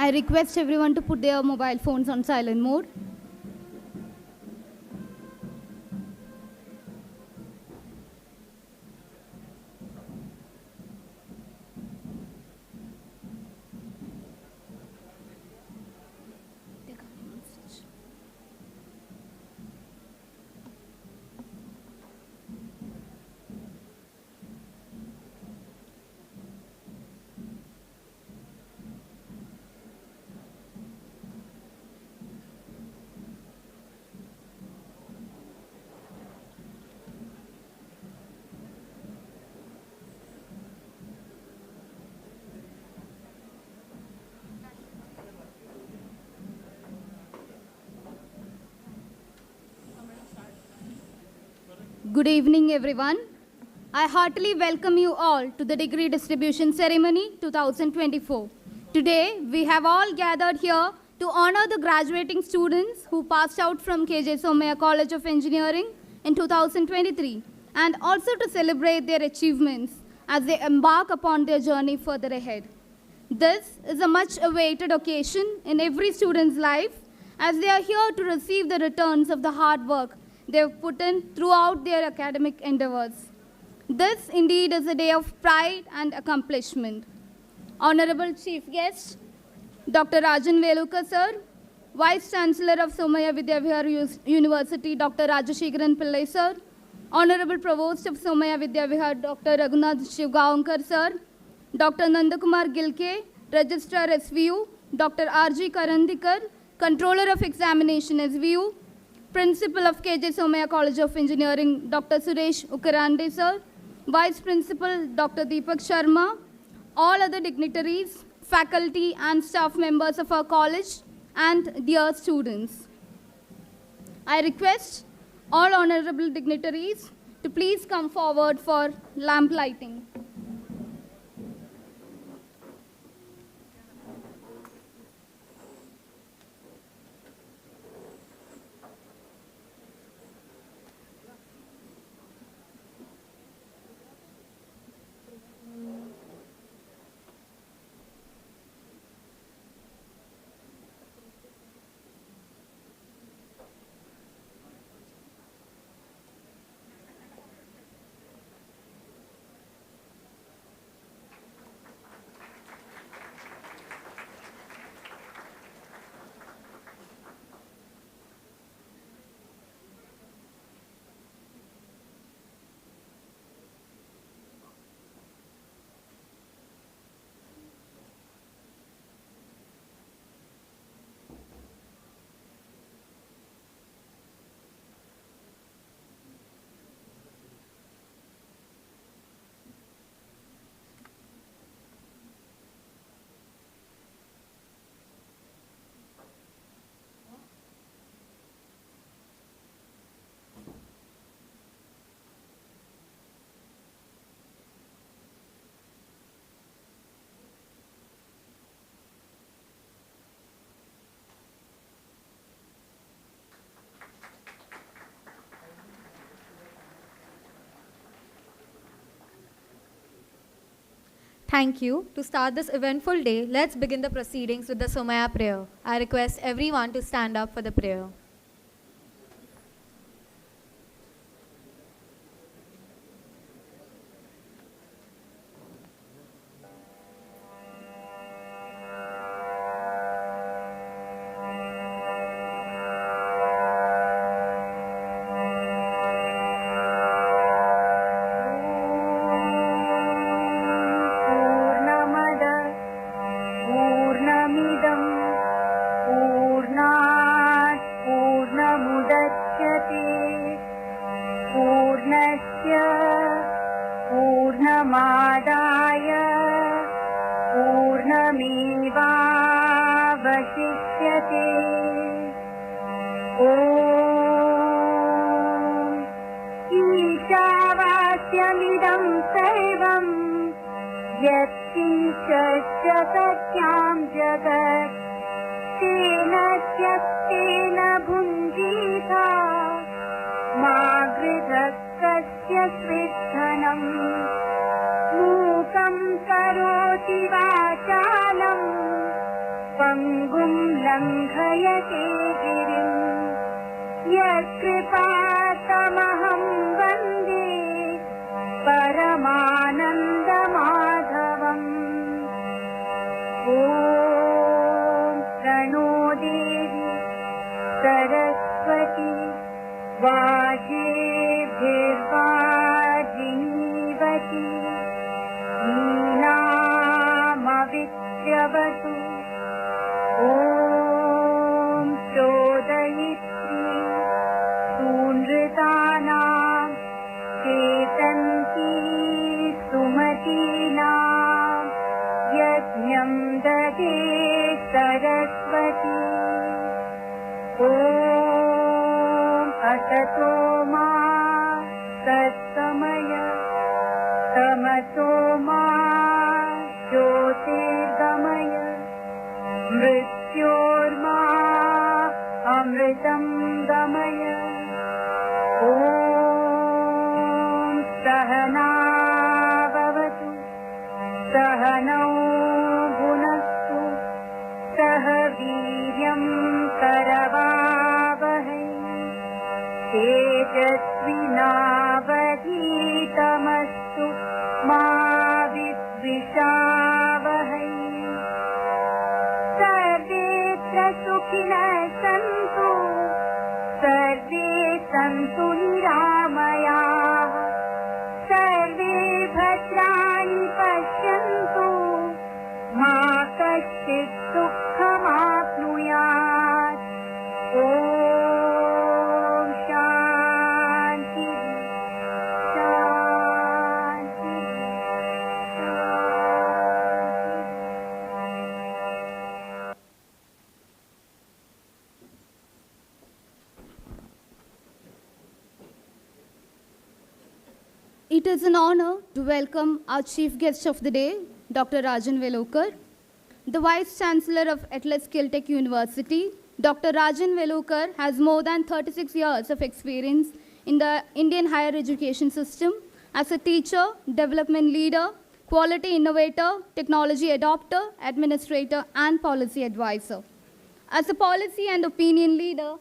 I request everyone to put their mobile phones on silent mode. Good evening, everyone. I heartily welcome you all to the Degree Distribution Ceremony 2024. Today, we have all gathered here to honor the graduating students who passed out from KJ Somaya College of Engineering in 2023 and also to celebrate their achievements as they embark upon their journey further ahead. This is a much-awaited occasion in every student's life as they are here to receive the returns of the hard work they have put in throughout their academic endeavors. This indeed is a day of pride and accomplishment. Honorable Chief Guest, Dr. Rajan Velukar Sir, Vice Chancellor of Somaya Vidyavihar University, Dr. Rajashekaran Pillai Sir, Honorable Provost of Somaya Vidyavihar, Dr. Raghunath Shivgaonkar Sir, Dr. Nandakumar Gilke, Registrar SVU, Dr. R.G. Karandikar, Controller of Examination SVU, Principal of KJ Somaya College of Engineering, Dr. Suresh Ukarande Sir, Vice Principal, Dr. Deepak Sharma, all other dignitaries, faculty and staff members of our college, and dear students. I request all honorable dignitaries to please come forward for lamp lighting. Thank you. To start this eventful day, let's begin the proceedings with the Somaya prayer. I request everyone to stand up for the prayer. मूकं करोति वाचालं जयते गिरिं यत्कृपातमहं वन्दे परमानन्दमाधवम् ॐ प्रणो देवी सरस्वती वाजेभिर्वाजिनीवती नीनामविद्यवतु ॐ चोदयित्री सूनृतानां चेतन्ती सुमतीनां यज्ञं ददे सरस्वती ॐ असतो मा सत्समय तमसो मा ज्योतिर्गमय मृत्योर्मा अमृतं गमय ॐ सहना भवतु सहनौ भुनस्तु सह वीर्यं करवावहै तेजस्विनावधीतमस्तु मा विद्विषावहै सर्वेऽत्र सुखिनः सन्तु सर्वे सन्तु निरामयाः सर्वे भद्राणि पश्यन्तु मा कश्चित् दुःखमाप्नुयात् ॐ शान्ति शान्ति It is an honor to welcome our chief guest of the day, Dr. Rajan Velokar, the Vice Chancellor of Atlas Kiltech University. Dr. Rajan Velokar has more than 36 years of experience in the Indian higher education system as a teacher, development leader, quality innovator, technology adopter, administrator, and policy advisor. As a policy and opinion leader,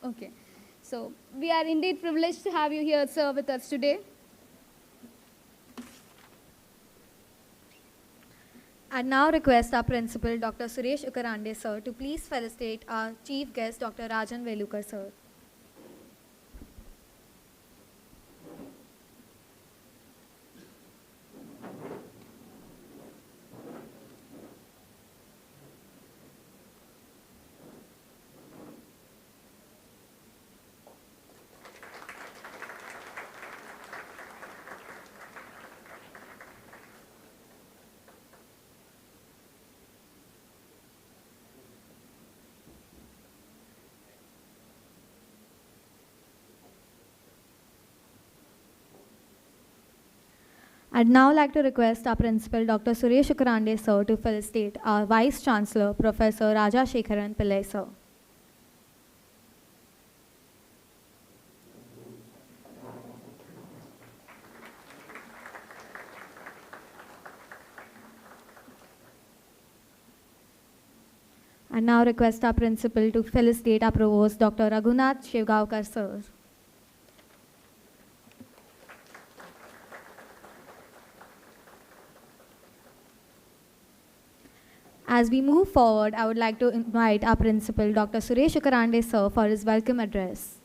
okay. So we are indeed privileged to have you here, sir, with us today. And now request our principal, Dr. Suresh Ukarande, sir, to please felicitate our chief guest, Dr. Rajan Velokar, sir. I'd now like to request our principal, Dr. Suresh Ukarande, sir, to felicitate our Vice Chancellor, Professor Raja Shekharan Pillai, sir. And now request our principal to felicitate our Provost, Dr. Raghunath Shivgaonkar, sir. As we move forward, I would like to invite our principal, Dr. Suresh Ukarande, sir, for his welcome address.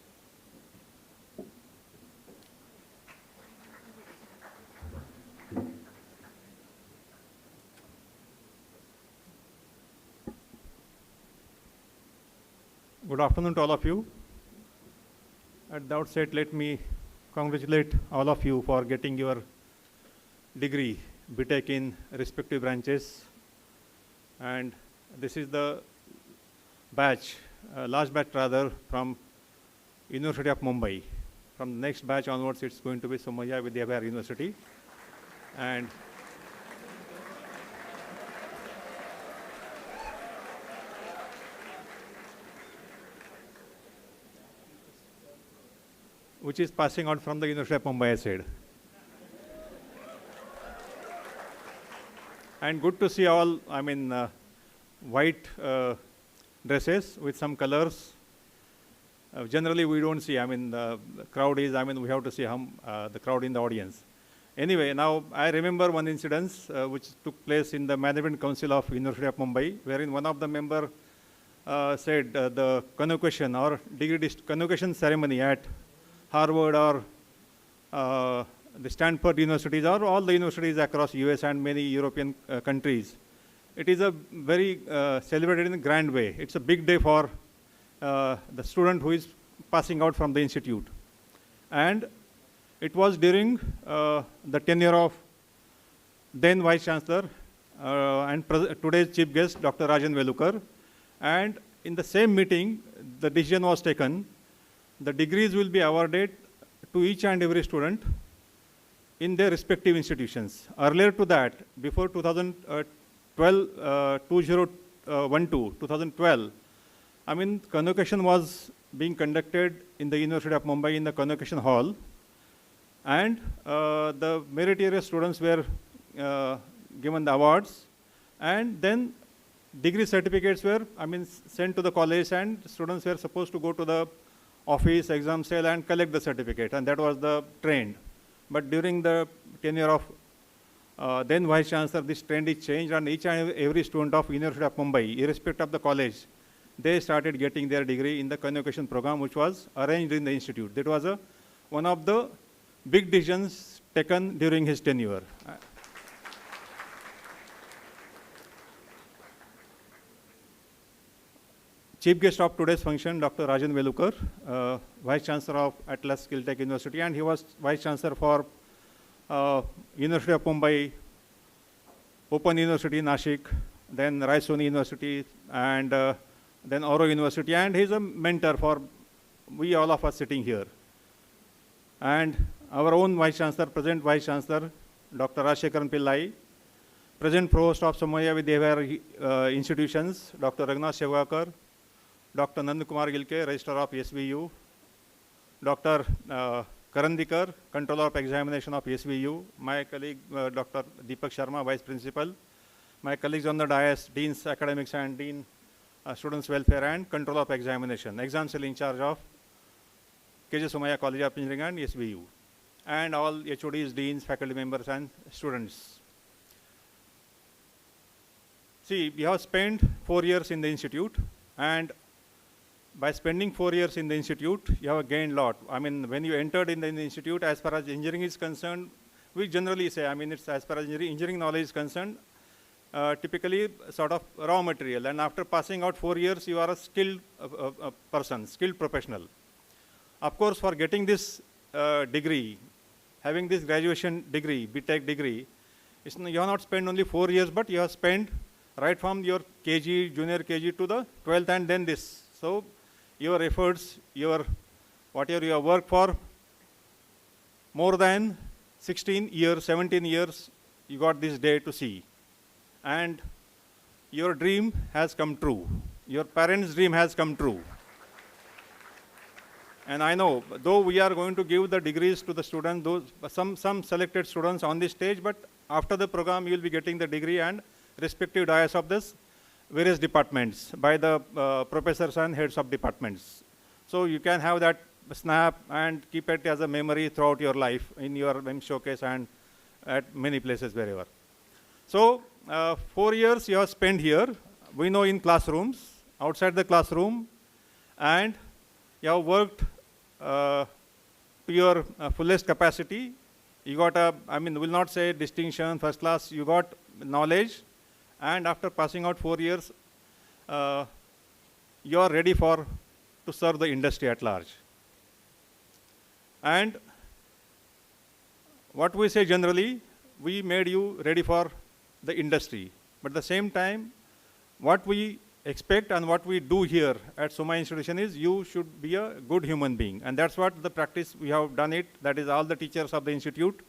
Good afternoon to all of you. At the outset, let me congratulate all of you for getting your degree, BTech in respective branches. And this is the batch, last batch rather, from University of Mumbai. From the next batch onwards, it's going to be Somaiya Vidyabhar University. And which is passing out from the University of Mumbai side. And good to see all, white dresses with some colors. Generally, we don't see, I mean, the crowd is, I mean, we have to see the crowd in the audience. Anyway, now I remember one incident which took place in the Management Council of University of Mumbai, wherein one of the member said the convocation or degree convocation ceremony at Harvard or the Stanford universities or all the universities across US and many European countries. It is a very celebrated in a grand way. It's a big day for the student who is passing out from the institute. And it was during the tenure of then Vice Chancellor and today's chief guest, Dr. Rajan Velukar. And in the same meeting, the decision was taken, the degrees will be awarded to each and every student in their respective institutions. Earlier to that, before 2012, I mean, convocation was being conducted in the University of Mumbai in the convocation hall, and the meritorious students were given the awards, and then degree certificates were, I mean, sent to the college, and students were supposed to go to the office, exam cell, and collect the certificate, and that was the trend. But during the tenure of then Vice Chancellor, this trend is changed, and each and every student of University of Mumbai, irrespective of the college, they started getting their degree in the convocation program, which was arranged in the institute. That was one of the big decisions taken during his tenure. Chief guest of today's function, Dr. Rajan Velukar, Vice Chancellor of Atlas Skill Tech University, and he was Vice Chancellor for University of Mumbai, Open University Nashik, then Raisoni University, and then Oro University, and he's a mentor for we all of us sitting here. And our own Vice Chancellor, present Vice Chancellor, Dr. Rajshekaran Pillai, present Provost of Somaya Vidyavihar institutions, Dr. Raghunath Shevgakar, Dr. Nandakumar Gilke, Registrar of SVU, Dr. Karandikar, Controller of Examination of SVU, my colleague Dr. Deepak Sharma, Vice Principal, my colleagues on the dais, Deans Academics and Dean Students Welfare and Control of Examination, Exam Cell in charge of KJ Somaya College of Engineering and SVU, and all HODs, Deans, faculty members and students. See, we have spent 4 years in the institute, and by spending 4 years in the institute, you have gained a lot. I mean, when you entered in the institute, as far as engineering is concerned, we generally say, I mean, it's as far as engineering knowledge is concerned, typically sort of raw material. And after passing out 4 years, you are a skilled person, skilled professional. Of course, for getting this degree, having this graduation degree, BTech degree, you have not spent only 4 years, but you have spent right from your KG, junior KG to the 12th and then this. So your efforts, whatever you have worked for more than 16 years, 17 years, you got this day to see. And your dream has come true. Your parents' dream has come true. And I know, though we are going to give the degrees to the students, some selected students on this stage, but after the program, you will be getting the degree and respective dais of this various departments by the professors and heads of departments. So you can have that snap and keep it as a memory throughout your life in your showcase and at many places wherever. So 4 years you have spent here, we know in classrooms, outside the classroom, and you have worked to your fullest capacity. You got I will not say distinction, first class, you got knowledge, and after passing out 4 years, you are ready to serve the industry at large. And what we say generally, we made you ready for the industry. But at the same time, what we expect and what we do here at Somaya institution is you should be a good human being. And that's what the practice we have done it. That is all the teachers of the institute,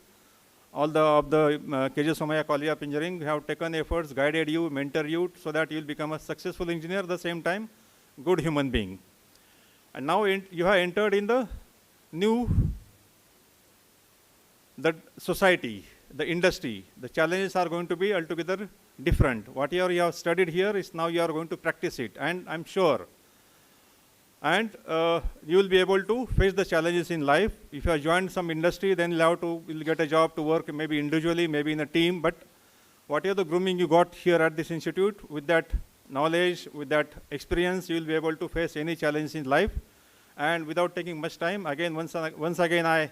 all of the KJ Somaya College of Engineering have taken efforts, guided you, mentored you so that you will become a successful engineer, at the same time, good human being. And now you have entered in the new, the society, the industry. The challenges are going to be altogether different. Whatever you have studied here is now you are going to practice it, and I'm sure. And you will be able to face the challenges in life. If you have joined some industry, then you'll get a job to work maybe individually, maybe in a team. But whatever the grooming you got here at this institute, with that knowledge, with that experience, you will be able to face any challenge in life. And without taking much time, again, once again, I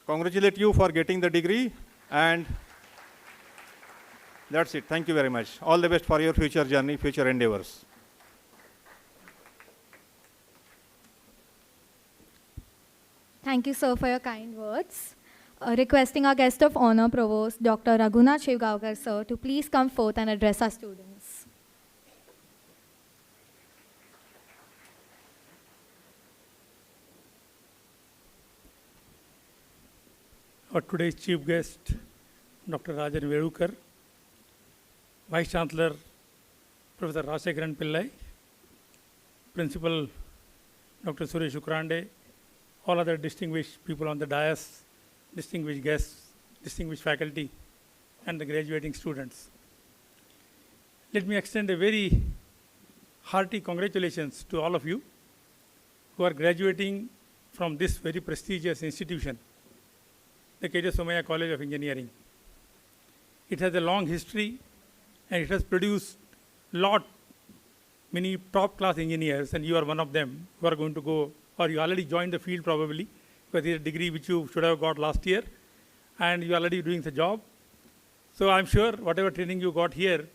congratulate you for getting the degree. And that's it. Thank you very much. All the best for your future journey, future endeavors. Thank you, sir, for your kind words. Requesting our guest of honor, Provost, Dr. Raghunath Shivgaonkar, sir, to please come forth and address our students. Our today's chief guest, Dr. Rajan Vedukar, Vice Chancellor, Professor Rajashekharan Pillai, Principal, Dr. Suresh Ukrande, all other distinguished people on the dais, distinguished guests, distinguished faculty, and the graduating students. Let me extend a very hearty congratulations to all of you who are graduating from this very prestigious institution, the K.J. Somaiya College of Engineering. It has a long history, and it has produced many top-class engineers, and you are one of them who are going to go, or you already joined the field probably, because it's a degree which you should have got last year, and you are already doing the job. So I'm sure whatever training you got here,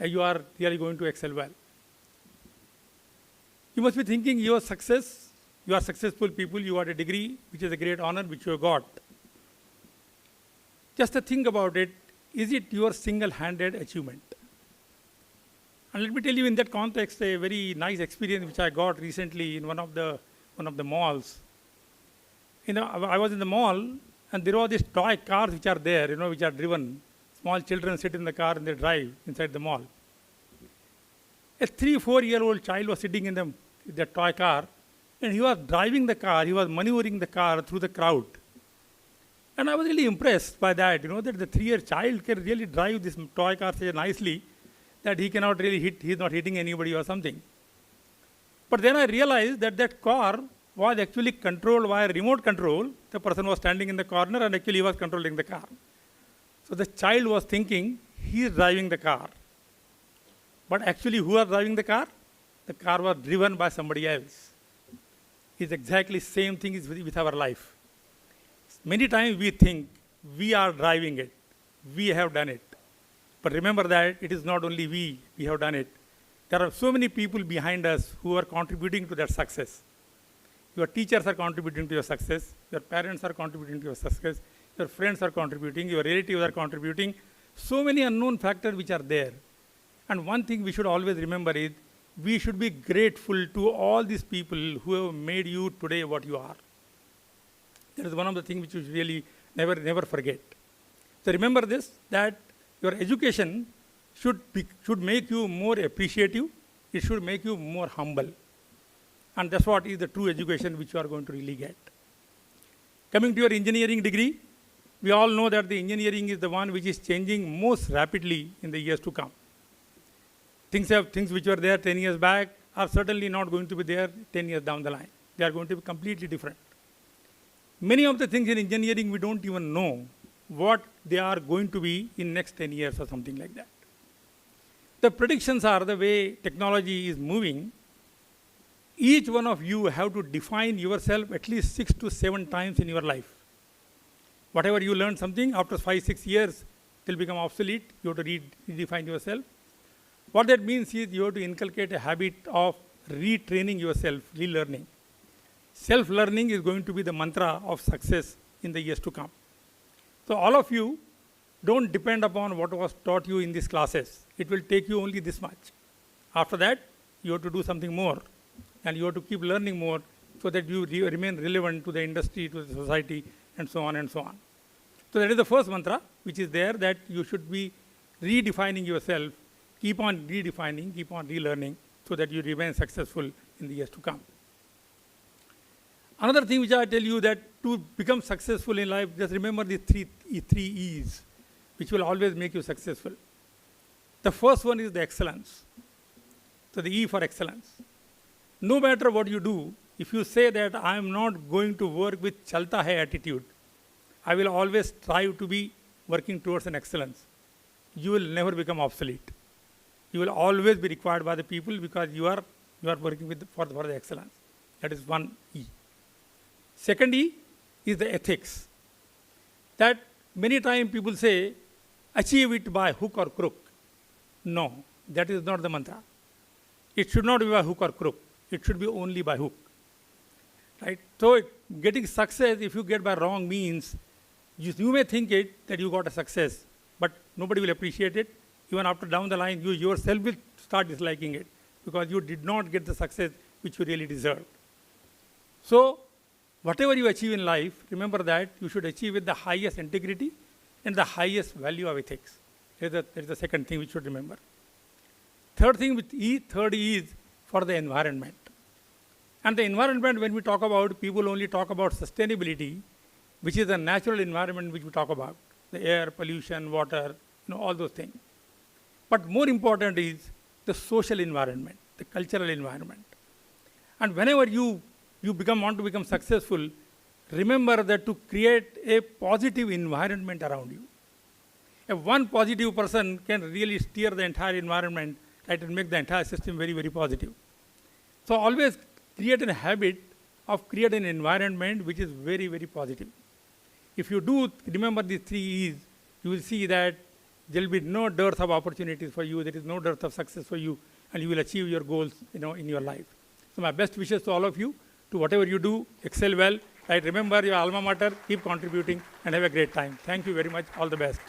you are really going to excel well. You must be thinking you are successful people, you got a degree, which is a great honor which you have got. Just to think about it, is it your single-handed achievement? And let me tell you in that context a very nice experience which I got recently in one of the malls. I was in the mall, and there were these toy cars which are there, which are driven. Small children sit in the car and they drive inside the mall. A 3-4-year-old child was sitting in the toy car, and he was driving the car, he was maneuvering the car through the crowd. And I was really impressed by that, that the 3-year child can really drive this toy car so nicely that he cannot really he's not hitting anybody or something. But then I realized that car was actually controlled by a remote control. The person was standing in the corner and actually he was controlling the car. So the child was thinking he is driving the car. But actually who was driving the car? The car was driven by somebody else. It's exactly same thing is with our life. Many times we think we are driving it. We have done it. But remember that it is not only we have done it. There are so many people behind us who are contributing to that success. Your teachers are contributing to your success. Your parents are contributing to your success. Your friends are contributing. Your relatives are contributing. So many unknown factors which are there. And one thing we should always remember is we should be grateful to all these people who have made you today what you are. That is one of the things which you should really never forget. So remember this, that your education should make you more appreciative. It should make you more humble. And that's what is the true education which you are going to really get. Coming to your engineering degree, we all know that the engineering is the one which is changing most rapidly in the years to come. Things which were there 10 years back are certainly not going to be there 10 years down the line. They are going to be completely different. Many of the things in engineering we don't even know what they are going to be in next 10 years or something like that. The predictions are the way technology is moving. Each one of you have to define yourself at least 6 to 7 times in your life. Whatever you learn something, after 5-6 years, it will become obsolete. You have to redefine yourself. What that means is you have to inculcate a habit of retraining yourself, relearning. Self-learning is going to be the mantra of success in the years to come. So all of you, don't depend upon what was taught you in these classes. It will take you only this much. After that, you have to do something more. And you have to keep learning more so that you remain relevant to the industry, to the society, and so on and so on. So that is the first mantra, which is there, that you should be redefining yourself, keep on redefining, keep on relearning, so that you remain successful in the years to come. Another thing which I tell you, that to become successful in life, just remember the three E's, which will always make you successful. The first one is the excellence. So the E for excellence. No matter what you do, if you say that I am not going to work with chalta hai attitude, I will always strive to be working towards an excellence, you will never become obsolete. You will always be required by the people because you are working for the excellence. That is one E. Second E is the ethics. That many times people say, achieve it by hook or crook. No, that is not the mantra. It should not be by hook or crook. It should be only by hook. Right? So getting success, if you get by wrong means, you may think that you got a success, but nobody will appreciate it. Even after down the line, you yourself will start disliking it because you did not get the success which you really deserved. So whatever you achieve in life, remember that you should achieve with the highest integrity and the highest value of ethics. That is the second thing we should remember. Third thing with E, third E is for the environment. And the environment, when we talk about, people only talk about sustainability, which is the natural environment which we talk about, the air, pollution, water, all those things. But more important is the social environment, the cultural environment. And whenever you want to become successful, remember that to create a positive environment around you. If one positive person can really steer the entire environment, right, and make the entire system very, very positive. So always create a habit of creating an environment which is very, very positive. If you do remember these three E's, you will see that there will be no dearth of opportunities for you, there is no dearth of success for you, and you will achieve your goals in your life. So my best wishes to all of you, to whatever you do, excel well, right? Remember your alma mater, keep contributing, and have a great time. Thank you very much, all the best.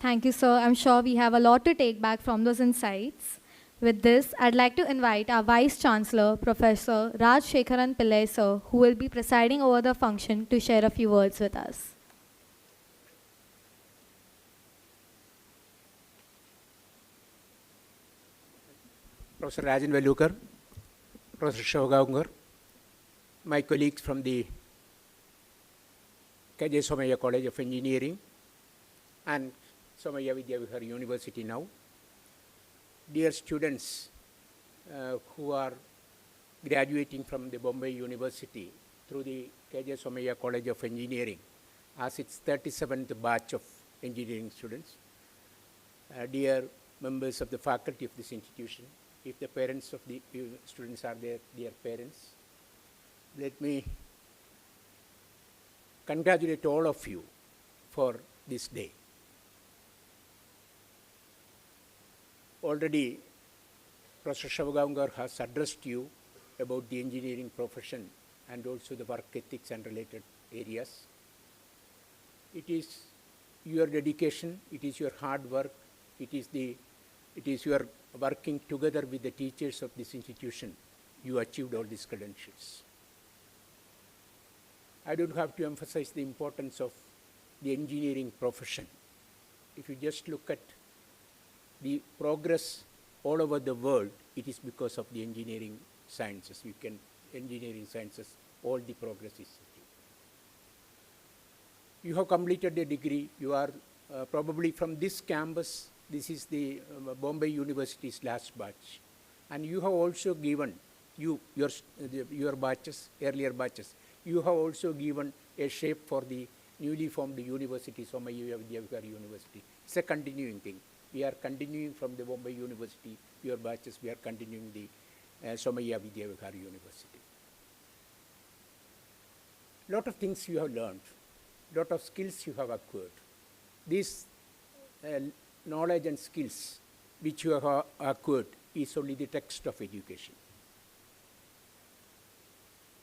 Thank you, sir. I'm sure we have a lot to take back from those insights. With this, I'd like to invite our Vice Chancellor, Professor Raj Shekharan Pillai, sir, who will be presiding over the function to share a few words with us. Professor Rajan Velukar, Professor Shivagaungar, my colleagues from the K.J. Somaiya College of Engineering and Somaiya Vidyavihar University now, dear students who are graduating from the Bombay University through the K.J. Somaiya College of Engineering as its 37th batch of engineering students, dear members of the faculty of this institution, if the parents of the students are there, dear parents, let me congratulate all of you for this day. Already, Professor Shivagaungar has addressed you about the engineering profession and also the work ethics and related areas. It is your dedication, it is your hard work, it is your working together with the teachers of this institution, you achieved all these credentials. I don't have to emphasize the importance of the engineering profession. If you just look at the progress all over the world, it is because of the engineering sciences. Engineering sciences, all the progress is achieved. You have completed a degree. You are probably from this campus. This is the Bombay University's last batch. And you have also given, your batches, earlier batches, you have also given a shape for the newly formed university, Somaiya Vidyavihar University. It's a continuing thing. We are continuing from the Bombay University, your batches, we are continuing the Somaiya Vidyavihar University. Lot of things you have learned, lot of skills you have acquired. These knowledge and skills which you have acquired is only the text of education.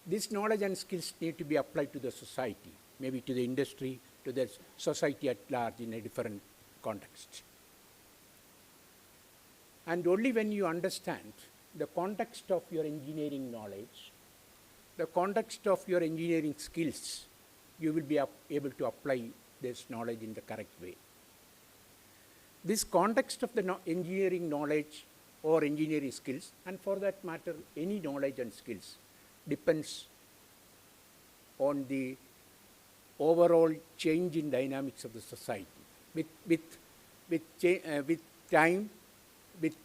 This knowledge and skills need to be applied to the society, maybe to the industry, to the society at large in a different context. And only when you understand the context of your engineering knowledge, the context of your engineering skills, you will be able to apply this knowledge in the correct way. This context of the engineering knowledge or engineering skills, and for that matter, any knowledge and skills, depends on overall change in dynamics of the society. With time, with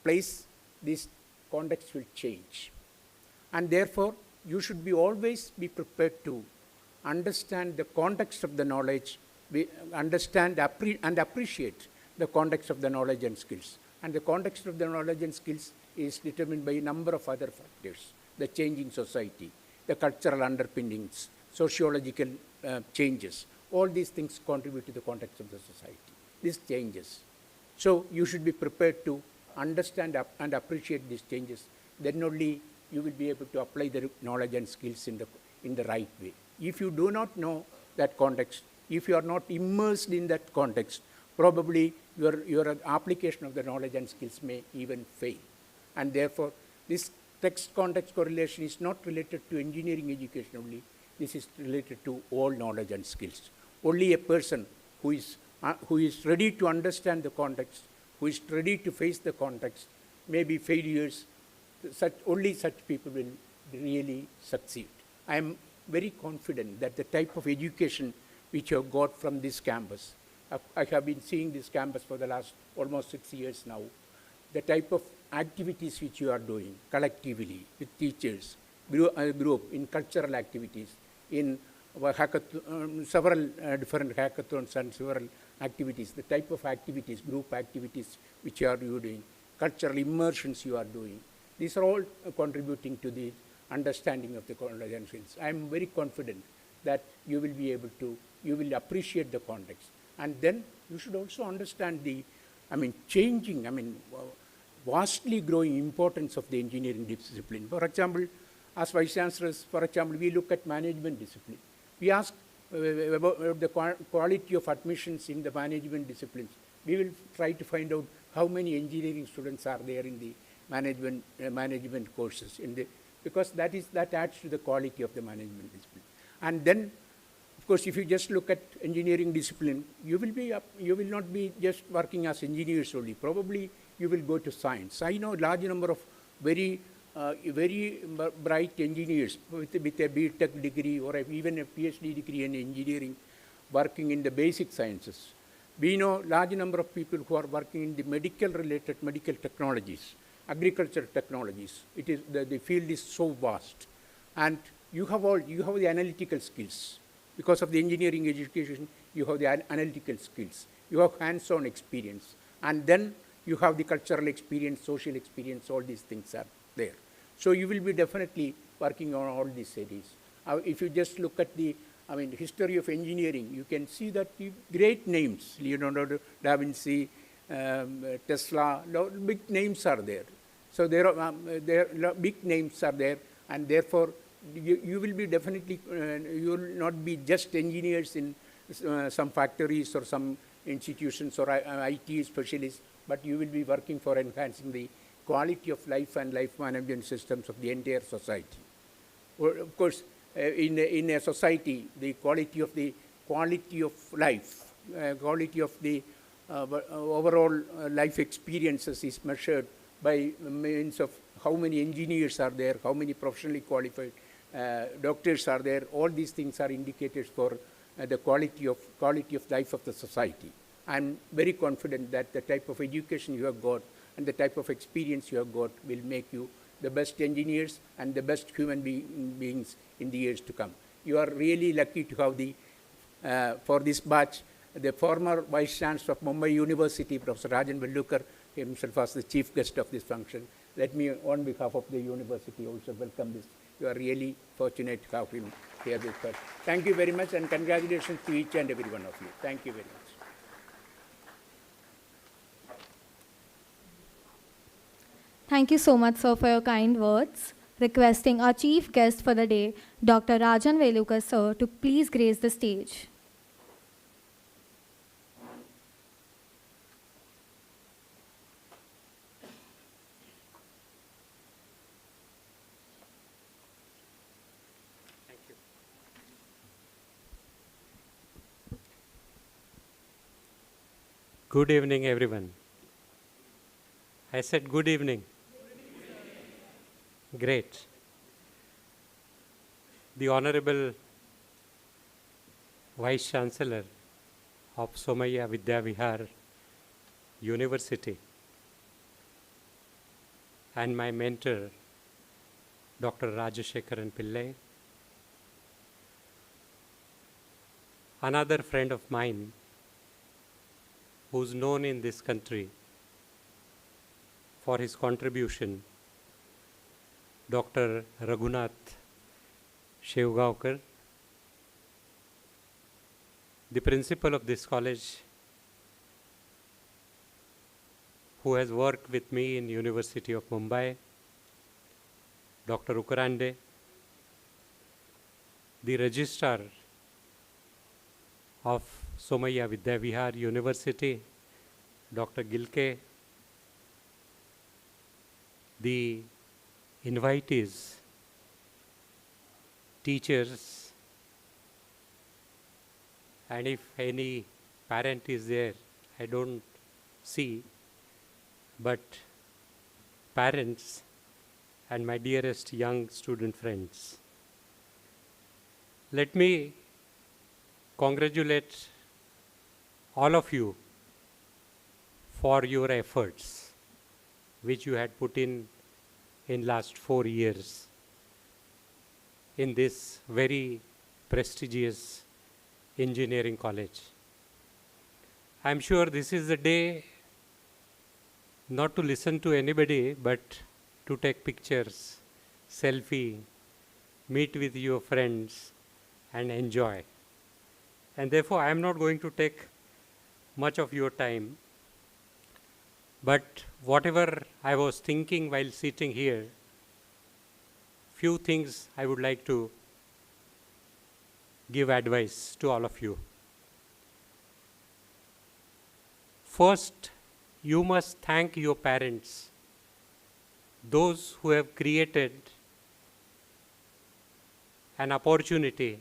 place, this context will change. And therefore, you should always be prepared to understand the context of the knowledge, understand and appreciate the context of the knowledge and skills. And the context of the knowledge and skills is determined by a number of other factors: the changing society, the cultural underpinnings, sociological changes. All these things contribute to the context of the society. These changes. So you should be prepared to understand and appreciate these changes. Then only you will be able to apply the knowledge and skills in the right way. If you do not know that context, if you are not immersed in that context, probably your application of the knowledge and skills may even fail. And therefore, this text-context correlation is not related to engineering education only. This is related to all knowledge and skills. Only a person who is ready to understand the context, who is ready to face the context, maybe failures, only such people will really succeed. I am very confident that the type of education which you have got from this campus, I have been seeing this campus for the last almost 6 years now, the type of activities which you are doing collectively with teachers, group in cultural activities, in several different hackathons and several activities, the type of activities, group activities which you are doing, cultural immersions you are doing, these are all contributing to the understanding of the knowledge and skills. I am very confident that you will be able to, you will appreciate the context. And then you should also understand the, vastly growing importance of the engineering discipline. For example, as Vice Chancellors, for example, we look at management discipline. We ask about the quality of admissions in the management disciplines. We will try to find out how many engineering students are there in the management courses, because that adds to the quality of the management discipline. And then, of course, if you just look at engineering discipline, you will not be just working as engineers only. Probably you will go to science. I know a large number of very bright engineers with a B.Tech degree or even a PhD degree in engineering working in the basic sciences. We know large number of people who are working in the medical technologies, agriculture technologies. The field is so vast. And you have the analytical skills. Because of the engineering education, you have the analytical skills. You have hands-on experience. And then you have the cultural experience, social experience, all these things are there. So you will be definitely working on all these areas. If you just look at the history of engineering, you can see that great names, Leonardo da Vinci, Tesla, big names are there. So there are big names are there, and therefore you will be definitely, you will not be just engineers in some factories or some institutions or IT specialists, but you will be working for enhancing the quality of life and life management systems of the entire society. Of course, in a society, the quality of life, quality of the overall life experiences is measured by means of how many engineers are there, how many professionally qualified doctors are there. All these things are indicators for the quality of life of the society. I'm very confident that the type of education you have got and the type of experience you have got will make you the best engineers and the best human beings in the years to come. You are really lucky to have for this batch, the former Vice Chancellor of Mumbai University, Professor Rajan Vellukar, himself as the chief guest of this function. Let me, on behalf of the university, also welcome this. You are really fortunate to have him here with us. Thank you very much, and congratulations to each and every one of you. Thank you very much. Thank you so much, sir, for your kind words. Requesting our chief guest for the day, Dr. Rajan Vellukar, sir, to please grace the stage. Thank you. Good evening, everyone. I said good evening. Great. The Honorable Vice Chancellor of Somaiya Vidya Vihar University, and my mentor, Dr. Rajashekaran Pillai, another friend of mine who's known in this country for his contribution, Dr. Raghunath Shevgaonkar, the principal of this college, who has worked with me in University of Mumbai, Dr. Ukarande, the registrar of Somaiya Vidya Vihar University, Dr. Gilke, the invitees, teachers, and if any parent is there, I don't see, but parents and my dearest young student friends. Let me congratulate all of you for your efforts which you had put in last 4 years in this very prestigious engineering college. I'm sure this is the day not to listen to anybody, but to take pictures, selfie, meet with your friends and enjoy. And therefore, I am not going to take much of your time. But whatever I was thinking while sitting here, few things I would like to give advice to all of you. First, you must thank your parents, those who have created an opportunity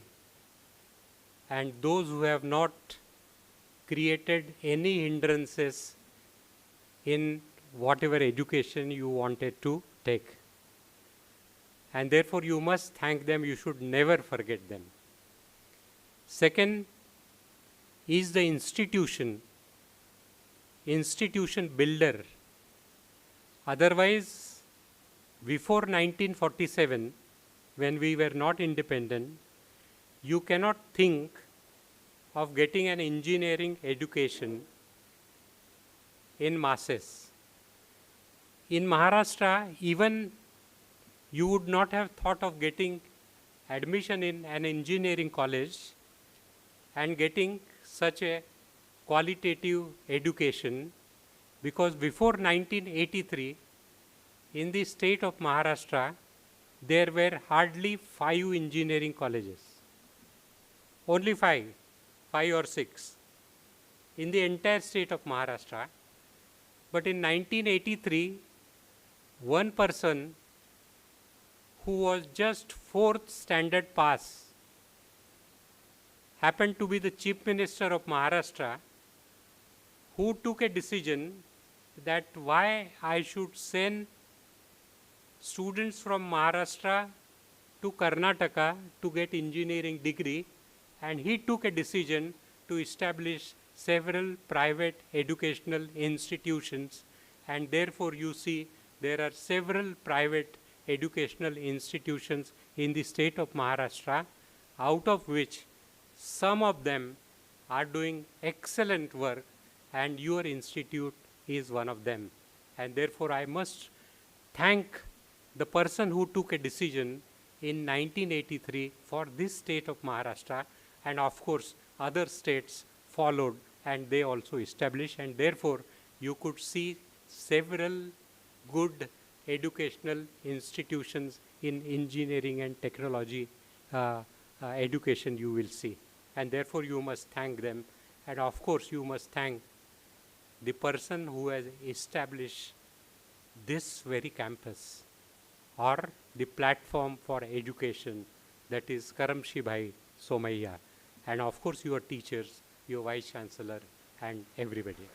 and those who have not created any hindrances in whatever education you wanted to take. And therefore, you must thank them. You should never forget them. Second is the institution builder. Otherwise, before 1947, when we were not independent, you cannot think of getting an engineering education in masses. In Maharashtra, even you would not have thought of getting admission in an engineering college and getting such a qualitative education, because before 1983, in the state of Maharashtra, there were hardly 5 engineering colleges. Only 5 or 6 in the entire state of Maharashtra. But in 1983, one person who was just 4th standard pass happened to be the Chief Minister of Maharashtra, who took a decision that why I should send students from Maharashtra to Karnataka to get engineering degree, and he took a decision to establish several private educational institutions, and therefore you see there are several private educational institutions in the state of Maharashtra, out of which some of them are doing excellent work, and your institute is one of them. And therefore I must thank the person who took a decision in 1983 for this state of Maharashtra, and of course other states followed and they also established, and therefore you could see several good educational institutions in engineering and technology education you will see, and therefore you must thank them. And of course you must thank the person who has established this very campus or the platform for education, that is Karamshi Bhai Somaiya, and of course your teachers, your Vice Chancellor and everybody.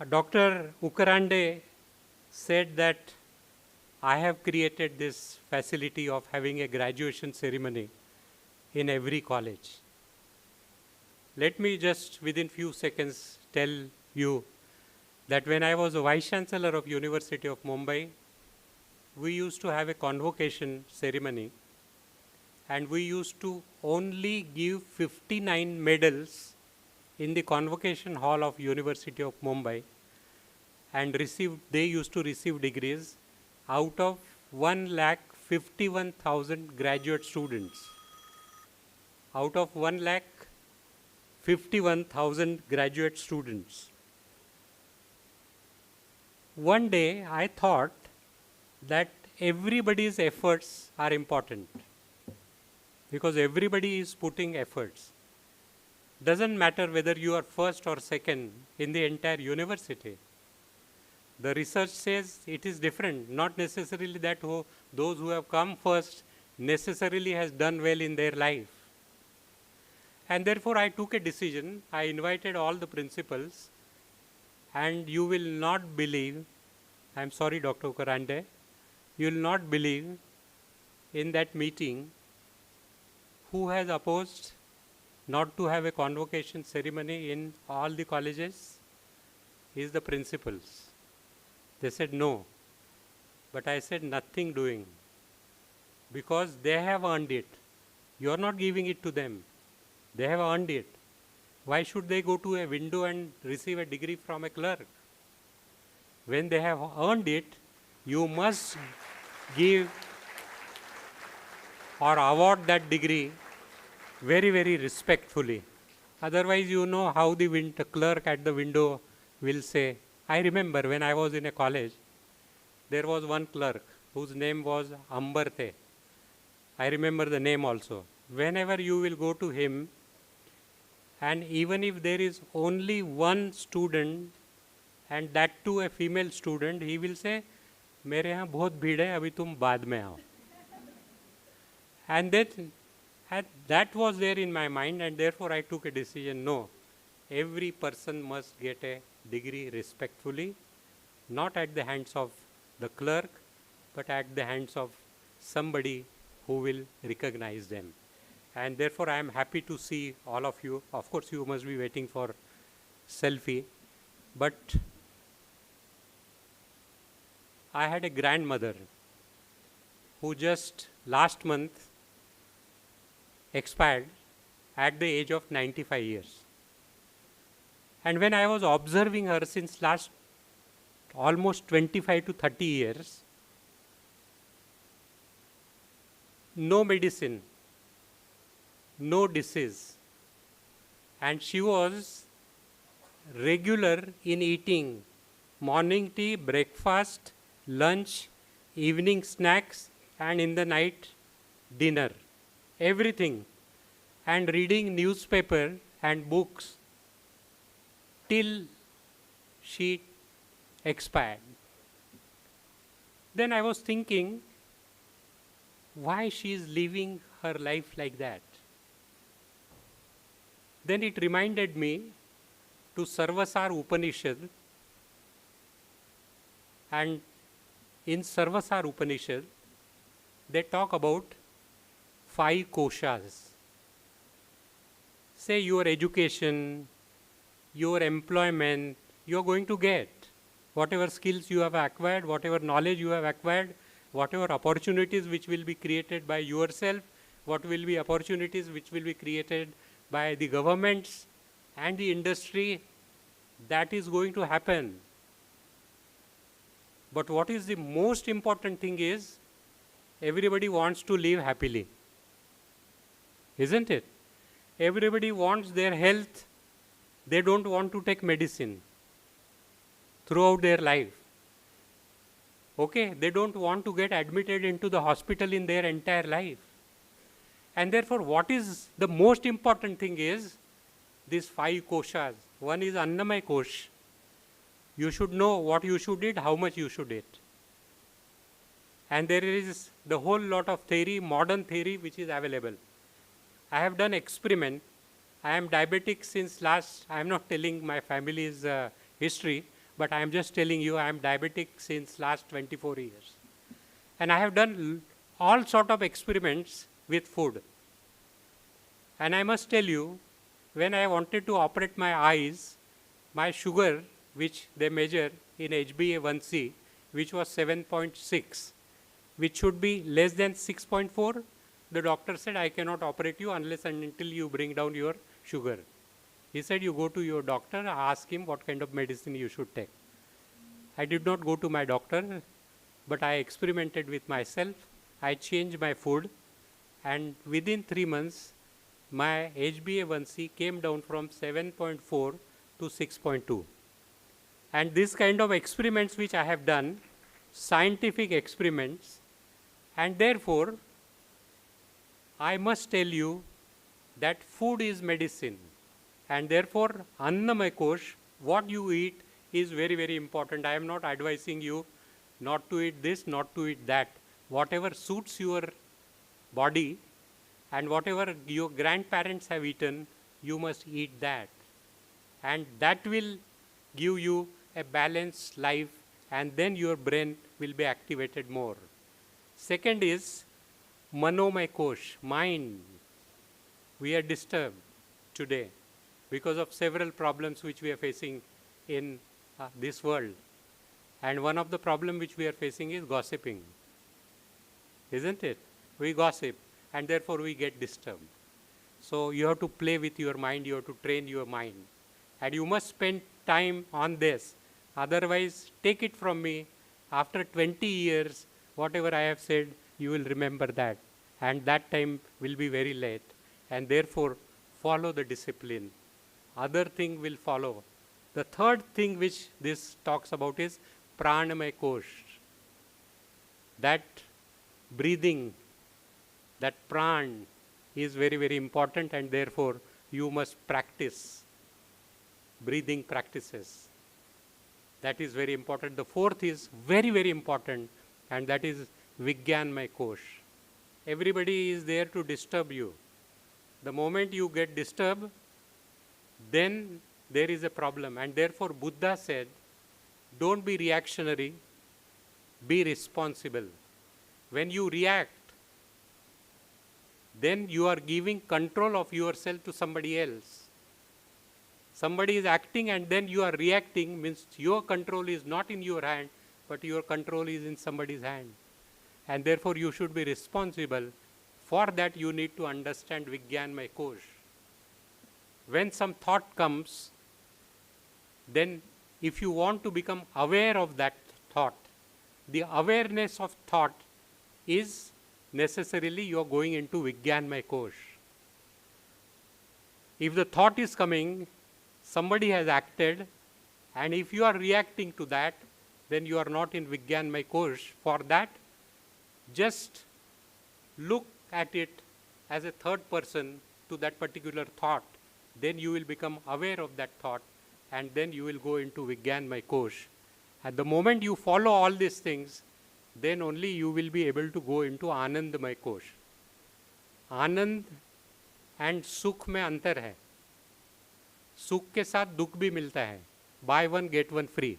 Dr. Ukarande said that I have created this facility of having a graduation ceremony in every college. Let me just within few seconds tell you that when I was a Vice Chancellor of University of Mumbai, we used to have a convocation ceremony, and we used to only give 59 medals in the convocation hall of University of Mumbai, and they used to receive degrees out of 1,51,000 graduate students. Out of 1,51,000 graduate students. One day I thought that everybody's efforts are important, because everybody is putting efforts. Doesn't matter whether you are first or second in the entire university. The research says it is different, not necessarily that those who have come first necessarily has done well in their life. And therefore I took a decision. I invited all the principals, and you will not believe, I'm sorry Dr. Ukarande, you will not believe in that meeting who has opposed not to have a convocation ceremony in all the colleges is the principals. They said no, but I said nothing doing, because they have earned it. You are not giving it to them. They have earned it. Why should they go to a window and receive a degree from a clerk? When they have earned it, you must give or award that degree very, very respectfully. Otherwise, you know how the clerk at the window will say. I remember when I was in a college, there was one clerk whose name was Ambarte. I remember the name also. Whenever you will go to him, and even if there is only one student, and that too a female student, he will say, मेरे यहाँ बहुत भीड़ है, अभी तुम बाद में आओ. And that was there in my mind, and therefore I took a decision, no, every person must get a degree respectfully, not at the hands of the clerk, but at the hands of somebody who will recognize them. And therefore I am happy to see all of you. Of course you must be waiting for selfie, but I had a grandmother who just last month expired at the age of 95 years. And when I was observing her since last almost 25 to 30 years, no medicine, no disease, and she was regular in eating morning tea, breakfast, lunch, evening snacks, and in the night dinner, everything, and reading newspaper and books till she expired. Then I was thinking, why she is living her life like that? Then it reminded me to Sarvasar Upanishad, and in Sarvasar Upanishad, they talk about 5 koshas. Say your education, your employment, you are going to get whatever skills you have acquired, whatever knowledge you have acquired, whatever opportunities which will be created by yourself, what will be opportunities which will be created by the governments and the industry, that is going to happen. But what is the most important thing is, everybody wants to live happily. Isn't it? Everybody wants their health. They don't want to take medicine throughout their life. Okay, they don't want to get admitted into the hospital in their entire life. And therefore, what is the most important thing is these 5 koshas. One is Annamay Kosh. You should know what you should eat, how much you should eat. And there is the whole lot of theory, modern theory, which is available. I have done experiment. I am diabetic since last, I am not telling my family's history, but I am just telling you I am diabetic since last 24 years. and I have done all sort of experiments with food. And I must tell you, when I wanted to operate my eyes, my sugar, which they measure in HbA1c, which was 7.6, which should be less than 6.4, the doctor said, I cannot operate you unless and until you bring down your sugar. He said, you go to your doctor, ask him what kind of medicine you should take. I did not go to my doctor, but I experimented with myself. I changed my food, and within 3 months, my HbA1c came down from 7.4 to 6.2. And this kind of experiments which I have done, scientific experiments, and therefore, I must tell you that food is medicine. And therefore, Annamaya Kosh, what you eat is very, very important. I am not advising you not to eat this, not to eat that. Whatever suits your body and whatever your grandparents have eaten, you must eat that. And that will give you a balanced life, and then your brain will be activated more. Second is Manomaya Kosh, mind. We are disturbed today because of several problems which we are facing in this world. And one of the problems which we are facing is gossiping. Isn't it? We gossip, and therefore we get disturbed. So you have to play with your mind, you have to train your mind. And you must spend time on this. Otherwise, take it from me, after 20 years, whatever I have said, you will remember that. And that time will be very late. And therefore, follow the discipline. Other thing will follow. The third thing which this talks about is Pranamaya Kosh. That breathing, that pran is very, very important, and therefore you must practice breathing practices. That is very important. The fourth is very, very important, and that is Vijnanamaya Kosh. Everybody is there to disturb you. The moment you get disturbed, then there is a problem. And therefore Buddha said, don't be reactionary, be responsible. When you react, then you are giving control of yourself to somebody else. Somebody is acting and then you are reacting, means your control is not in your hand, but your control is in somebody's hand. And therefore you should be responsible. For that you need to understand Vijnanamaya Kosh. When some thought comes, then if you want to become aware of that thought, the awareness of thought is necessarily you are going into Vijnanamaya Kosh. If the thought is coming, somebody has acted, and if you are reacting to that, then you are not in Vijnanamaya Kosh. For that, just look at it as a third person to that particular thought. Then you will become aware of that thought, and then you will go into Vijnanamaya Kosh. At the moment you follow all these things, then only you will be able to go into Anandamaya Kosh. Anand and Sukh में अंतर है. सुख के साथ दुख भी मिलता है. Buy one get one free.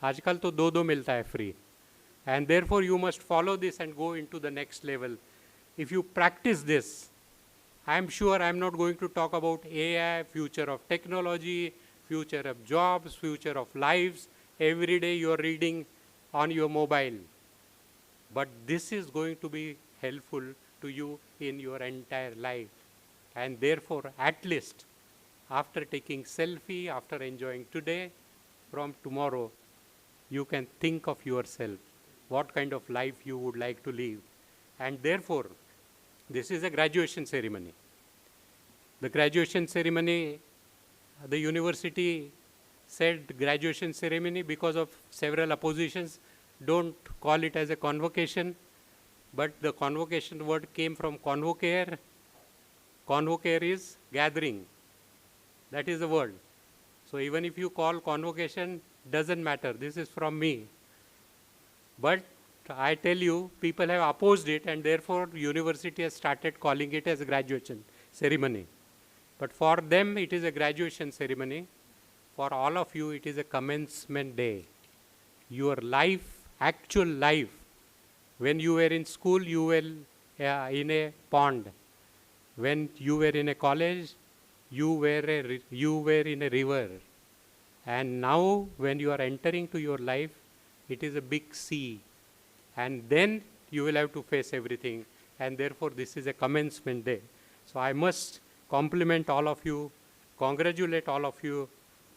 आजकल तो दो मिलता है free. And therefore you must follow this and go into the next level. If you practice this, I am sure I am not going to talk about AI, future of technology, future of jobs, future of lives. Every day you are reading on your mobile. But this is going to be helpful to you in your entire life. And therefore, at least, after taking selfie, after enjoying today, from tomorrow, you can think of yourself, what kind of life you would like to live. And therefore, this is a graduation ceremony. The graduation ceremony, the university said graduation ceremony because of several oppositions. Don't call it as a convocation, but the convocation word came from convocare. Convocare is gathering. That is the word. So even if you call convocation, doesn't matter. This is from me. But I tell you, people have opposed it, and therefore university has started calling it as a graduation ceremony. But for them, it is a graduation ceremony. For all of you, it is a commencement day. Your life, actual life, When you were in school, you were in a pond. When you were in a college, you were in a river. And now, when you are entering to your life, it is a big sea. And then you will have to face everything. And therefore, this is a commencement day. So I must compliment all of you, congratulate all of you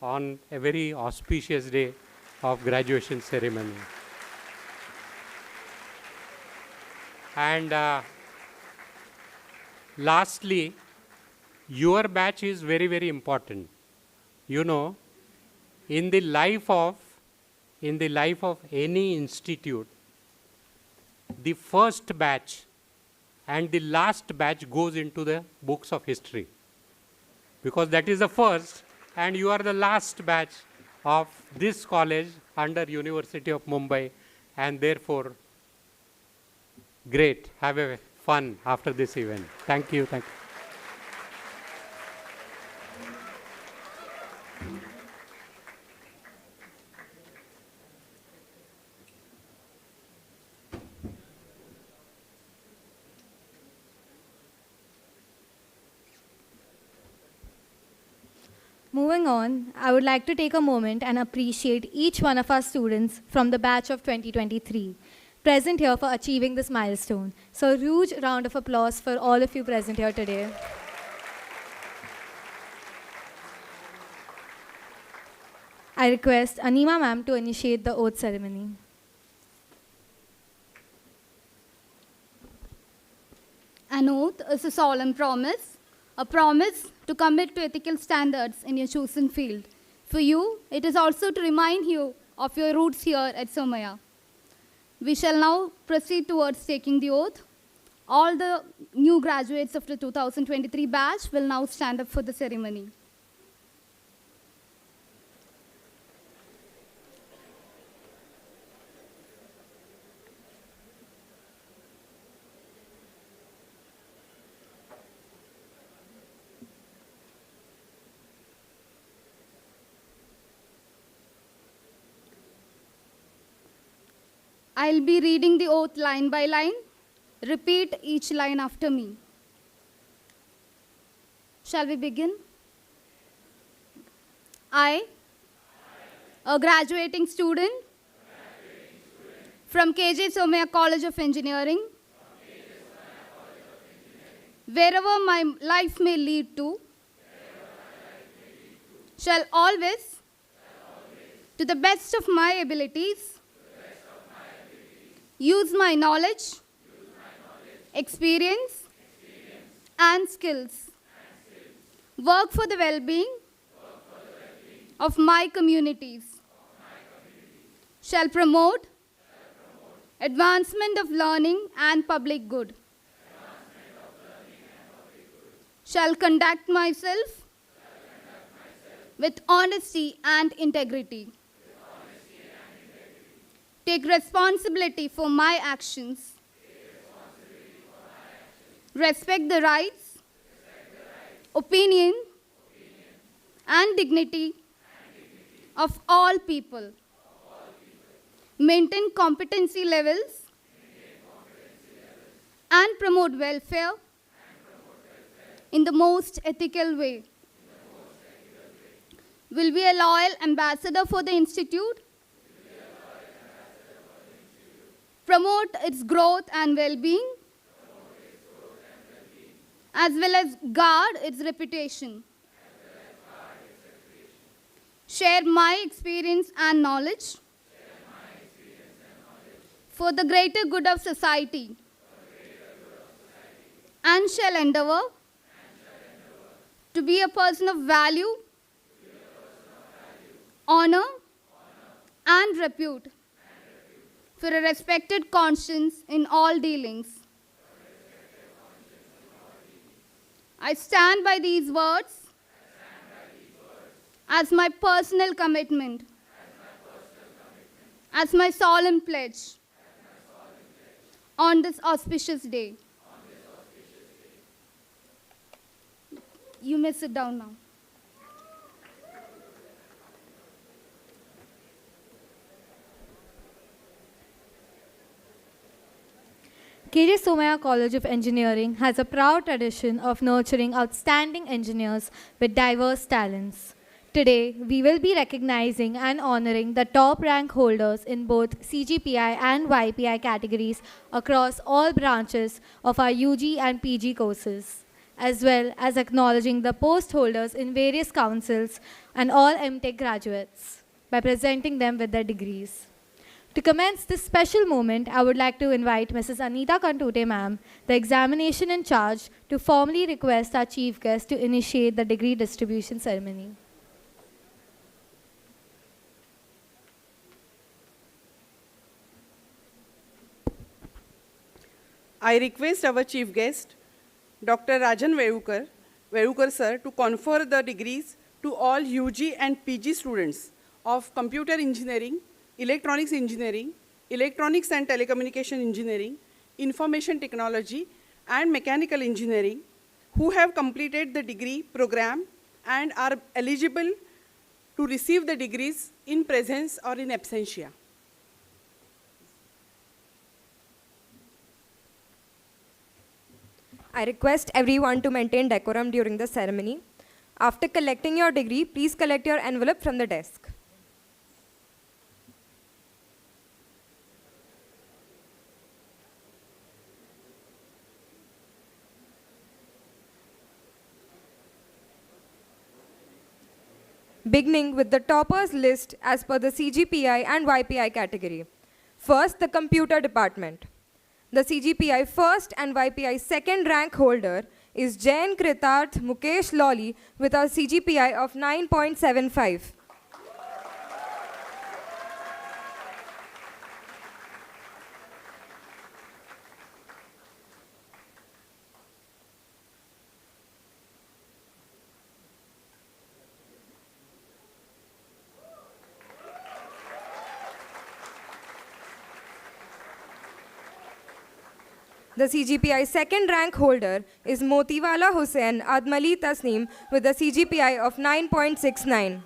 on a very auspicious day of graduation ceremony. And lastly, your batch is very, very important. You know, in the life of any institute, the first batch and the last batch goes into the books of history, because that is the first and you are the last batch of this college under University of Mumbai, and therefore great, have a fun after this event. Thank you. Thank you. Moving on, I would like to take a moment and appreciate each one of our students from the batch of 2023 present here for achieving this milestone. So a huge round of applause for all of you present here today. I request Anima ma'am to initiate the oath ceremony. An oath is a solemn promise, a promise to commit to ethical standards in your chosen field. For you, it is also to remind you of your roots here at Somaya. We shall now proceed towards taking the oath. All the new graduates of the 2023 batch will now stand up for the ceremony. I'll be reading the oath line by line. Repeat each line after me. Shall we begin? I, a graduating student from KJ Somaya College of Engineering, wherever my life may lead to, shall always, to the best of my abilities, use my knowledge, experience, and skills. Work for the well-being of my communities. Shall promote advancement of learning and public good. Shall conduct myself with honesty and integrity. Take responsibility for my actions. Respect the rights, opinion, and dignity of all people. Maintain competency levels and promote welfare in the most ethical way. Will be a loyal ambassador for the institute. Promote its growth and well-being, as well as guard its reputation. Share my experience and knowledge for the greater good of society, and shall endeavor to be a person of value, honor, and repute, for a respected conscience in all dealings. I stand by these words as my personal commitment, as my solemn pledge on this auspicious day. You may sit down now. KJ Somaya College of Engineering has a proud tradition of nurturing outstanding engineers with diverse talents. Today, we will be recognizing and honoring the top rank holders in both CGPI and YPI categories across all branches of our UG and PG courses, as well as acknowledging the post holders in various councils and all MTech graduates by presenting them with their degrees. To commence this special moment, I would like to invite Mrs. Anita Kantute ma'am, the examination in charge, to formally request our chief guest to initiate the degree distribution ceremony. I request our chief guest, Dr. Rajan Vedukar sir, to confer the degrees to all UG and PG students of Computer Engineering, Electronics Engineering, Electronics and Telecommunication Engineering, Information Technology, and Mechanical Engineering who have completed the degree program and are eligible to receive the degrees in presence or in absentia. I request everyone to maintain decorum during the ceremony. After collecting your degree, please collect your envelope from the desk. Beginning with the toppers list as per the CGPI and YPI category. First, the computer department. The CGPI first and YPI second rank holder is Jain Kritarth Mukesh Lawley with a CGPI of 9.75. The CGPI second rank holder is Motiwala Hussain Admali Tasneem with a CGPI of 9.69.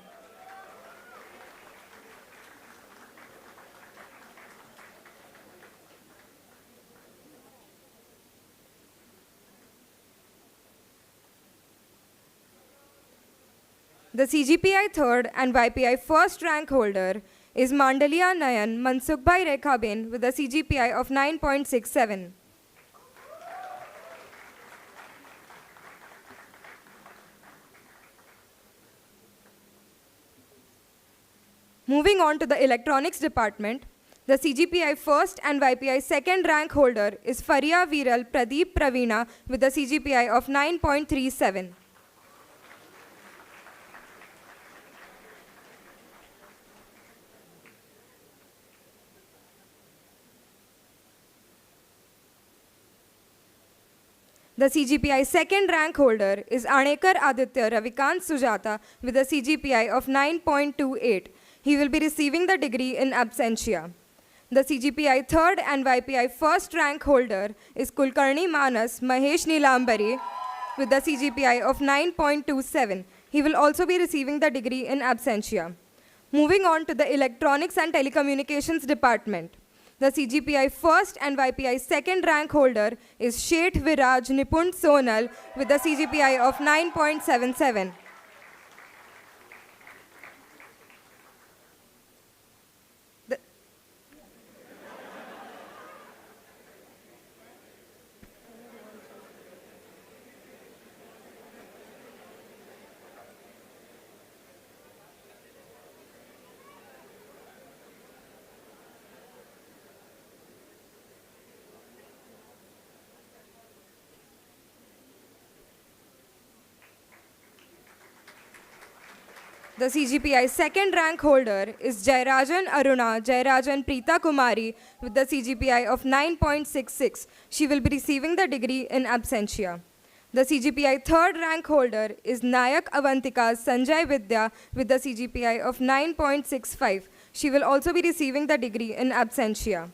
The CGPI third and YPI first rank holder is Mandalia Nayan Mansukbhai Rekhaben with a CGPI of 9.67. Moving on to the electronics department, the CGPI first and YPI second rank holder is Faria Viral Pradeep Praveena with a CGPI of 9.37. The CGPI second rank holder is Anekar Aditya Ravikant Sujata with a CGPI of 9.28. He will be receiving the degree in absentia. The CGPI third and YPI first rank holder is Kulkarni Manas Mahesh Nilambari with the CGPI of 9.27. He will also be receiving the degree in absentia. Moving on to the electronics and telecommunications department. The CGPI first and YPI second rank holder is Sheth Viraj Nipun Sonal with the CGPI of 9.77. The CGPI second rank holder is Jayarajan Aruna Jayarajan Preeta Kumari with the CGPI of 9.66. She will be receiving the degree in absentia. The CGPI third rank holder is Nayak Avantika Sanjay Vidya with the CGPI of 9.65. She will also be receiving the degree in absentia.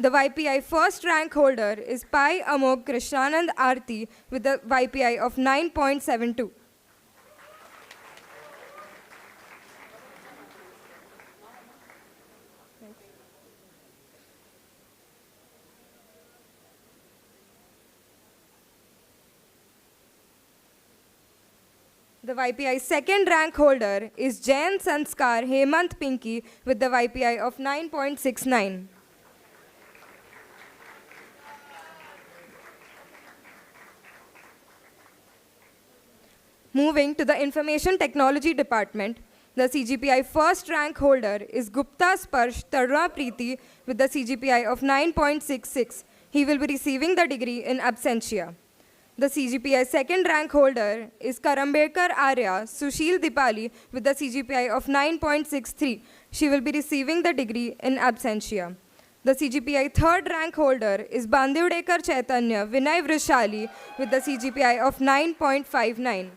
The YPI first rank holder is Pai Amok Krishnanand Arti with the YPI of 9.72. The YPI second rank holder is Jain Sanskar Hemant Pinky with the YPI of 9.69. Moving to the Information Technology Department, the CGPI first rank holder is Gupta Sparsh Taruna Preeti with the CGPI of 9.66. He will be receiving the degree in absentia. The CGPI second rank holder is Karambekar Arya Sushil Dipali with the CGPI of 9.63. She will be receiving the degree in absentia. The CGPI third rank holder is Bandivdekar Chaitanya Vinay Vrishali with the CGPI of 9.59.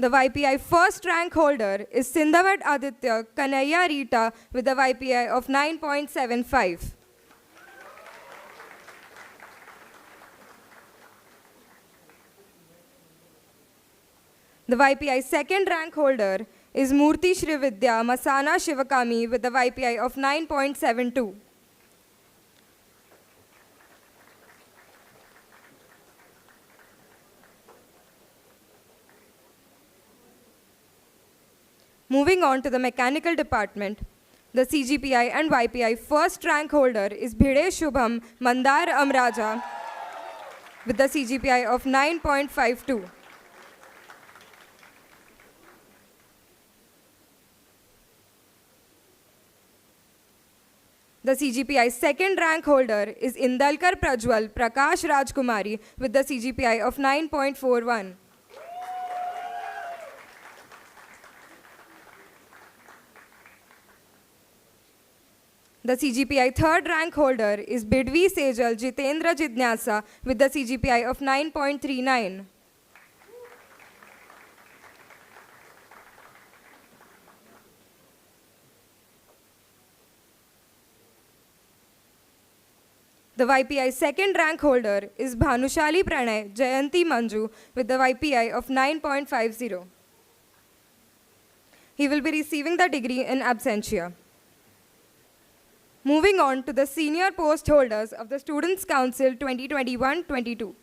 The YPI first rank holder is Sindavad Aditya Kanaya Rita with a YPI of 9.75. The YPI second rank holder is Murthy Shrividya Masana Shivakami with a YPI of 9.72. Moving on to the mechanical department, the CGPI and YPI first rank holder is Bhide Shubham Mandar Amraja with the CGPI of 9.52. The CGPI second rank holder is Indalkar Prajwal Prakash Rajkumari with the CGPI of 9.41. The CGPI third rank holder is Bidvi Sejal Jitendra Jidnyasa with the CGPI of 9.39. The YPI second rank holder is Bhanushali Pranay Jayanti Manju with the YPI of 9.50. He will be receiving the degree in absentia. Moving on to the senior post holders of the Students' Council 2021-22.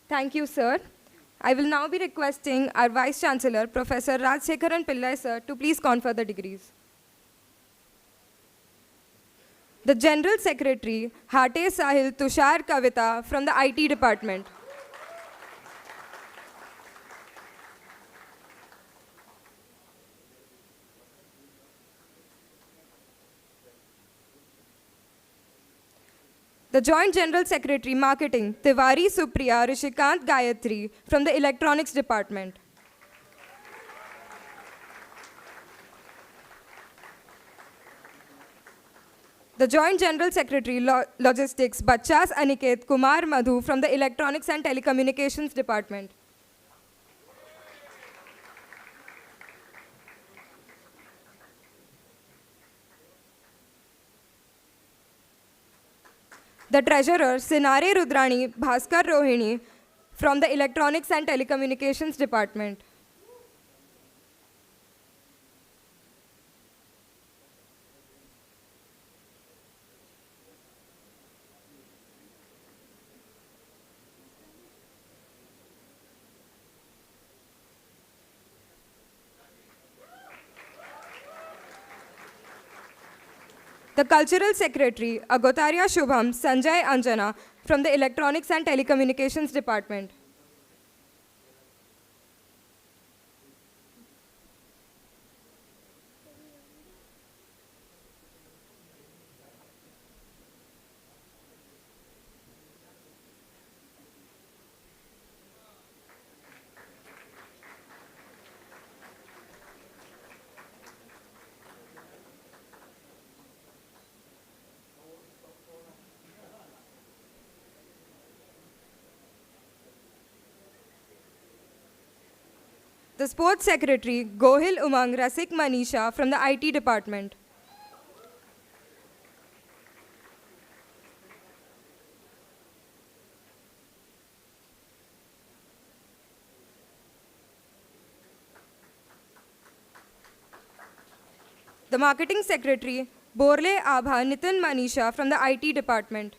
Thank you, sir. I will now be requesting our Vice Chancellor, Professor Rajshekharan Pillai, sir, to please confer the degrees. The General Secretary, Hate Sahil Tushar Kavita from the IT Department. The Joint General Secretary, Marketing, Tiwari Supriya Rishikant Gayatri from the Electronics Department. The Joint General Secretary, Logistics, Bachchas Aniket Kumar Madhu from the Electronics and Telecommunications Department. The Treasurer, Sinare Rudrani Bhaskar Rohini from the Electronics and Telecommunications Department. The Cultural Secretary, Agotarya Shubham Sanjay Anjana from the Electronics and Telecommunications Department. The Sports Secretary, Gohil Umang Rasik Manisha from the IT Department. The Marketing Secretary, Borle Abha Nitin Manisha from the IT Department.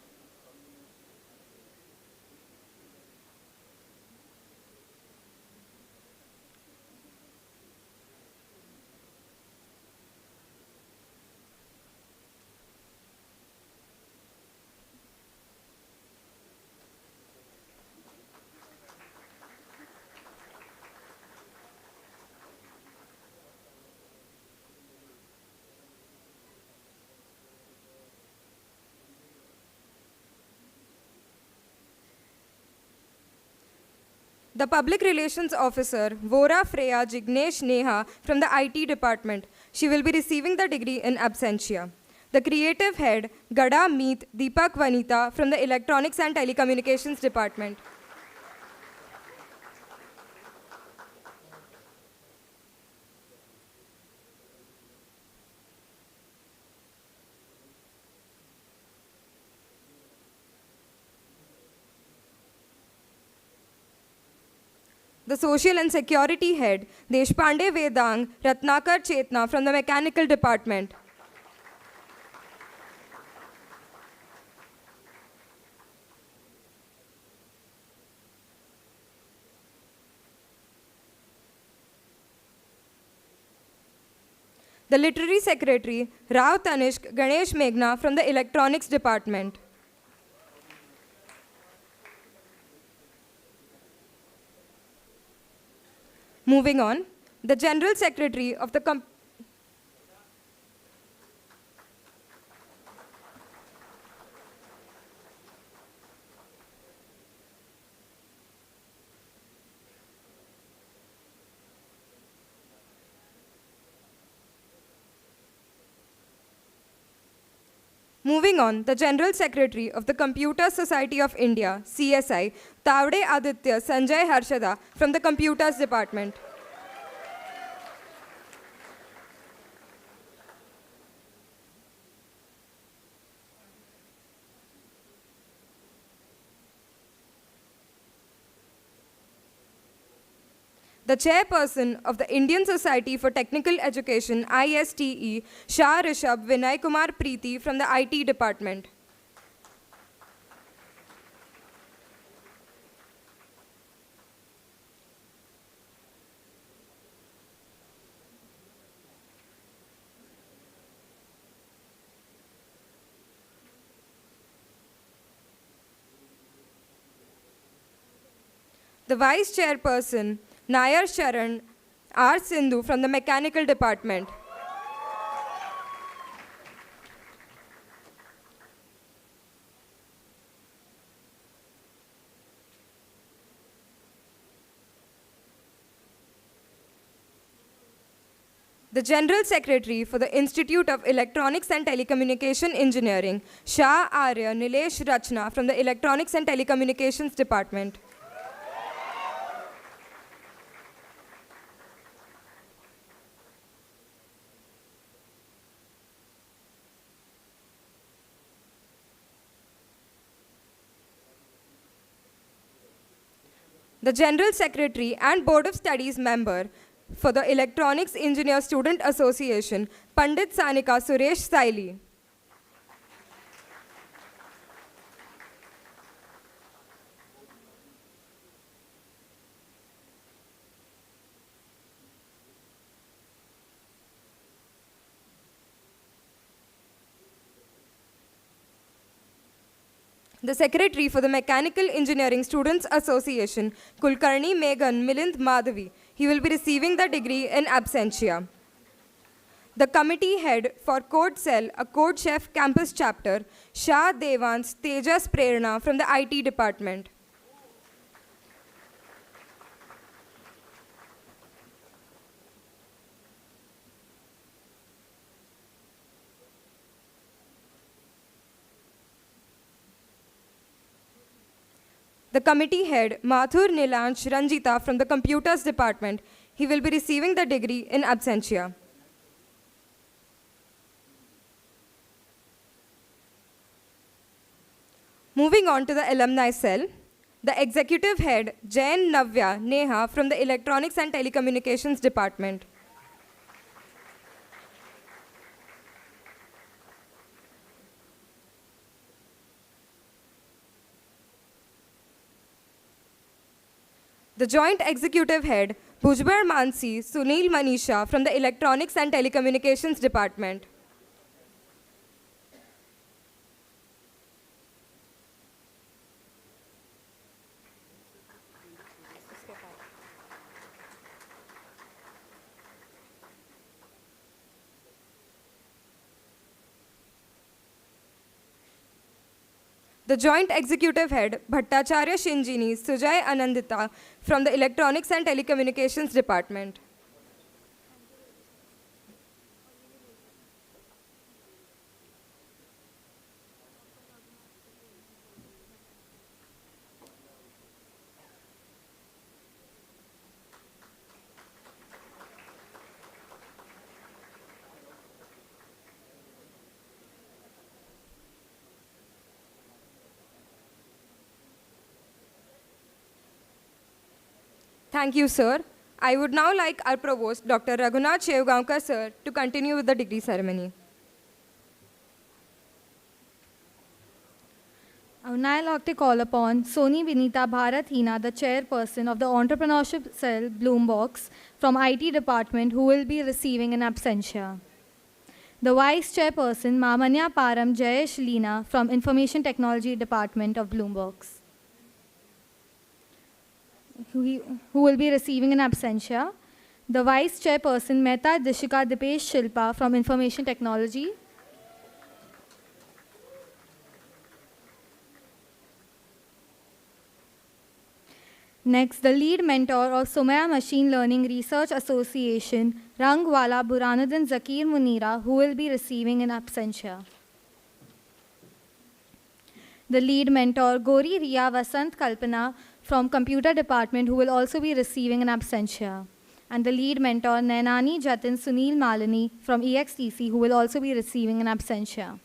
The Public Relations Officer, Vora Freya Jignesh Neha from the IT Department. She will be receiving the degree in absentia. The Creative Head, Gada Meet Deepak Vanita from the Electronics and Telecommunications Department. The Social and Security Head, Deshpande Vedang Ratnakar Chetna from the Mechanical Department. The Literary Secretary, Rao Tanishk Ganesh Meghna from the Electronics Department. Moving on, the General Secretary of the Moving on, the General Secretary of the Computer Society of India, CSI, Tavde Aditya Sanjay Harshada from the Computers Department. The Chairperson of the Indian Society for Technical Education, ISTE, Shah Rishabh Vinay Kumar Preeti from the IT Department. The Vice Chairperson, Nayar Sharan R. Sindhu from the Mechanical Department. The General Secretary for the Institute of Electronics and Telecommunication Engineering, Shah Arya Nilesh Rachna from the Electronics and Telecommunications Department. The General Secretary and Board of Studies member for the Electronics Engineer Student Association, Pandit Sanika Suresh Saili. The Secretary for the Mechanical Engineering Students Association, Kulkarni Meghan Milind Madhavi. He will be receiving the degree in absentia. The Committee Head for Code Cell, a Code Chef Campus Chapter, Shah Devans Tejas Prerna from the IT Department. The Committee Head, Mathur Nilansh Ranjita from the Computers Department. He will be receiving the degree in absentia. Moving on to the Alumni Cell, the Executive Head, Jain Navya Neha from the Electronics and Telecommunications Department. The Joint Executive Head, Bhujbar Mansi Sunil Manisha from the Electronics and Telecommunications Department. The Joint Executive Head, Bhattacharya Shinjini Sujay Anandita from the Electronics and Telecommunications Department. Thank you, sir. I would now like our Provost, Dr. Raghunath Shevgaonkar, sir, to continue with the degree ceremony. I would now like to call upon Soni Vinita Bharathina, the chairperson of the Entrepreneurship Cell Bloombox from IT Department, who will be receiving an absentia. The Vice Chairperson, Mamanya Param Jayesh Leena from Information Technology Department of Bloombox, who will be receiving an absentia. The Vice Chairperson, Mehta Dishika Dipesh Shilpa from Information Technology. Next, the lead mentor of Sumaya Machine Learning Research Association, Rangwala Buranuddin Zakir Munira, who will be receiving an absentia. The lead mentor, Gori Riya Vasant Kalpana from Computer Department, who will also be receiving an absentia. And the lead mentor, Nainani Jatin Sunil Malini from EXTC, who will also be receiving an absentia.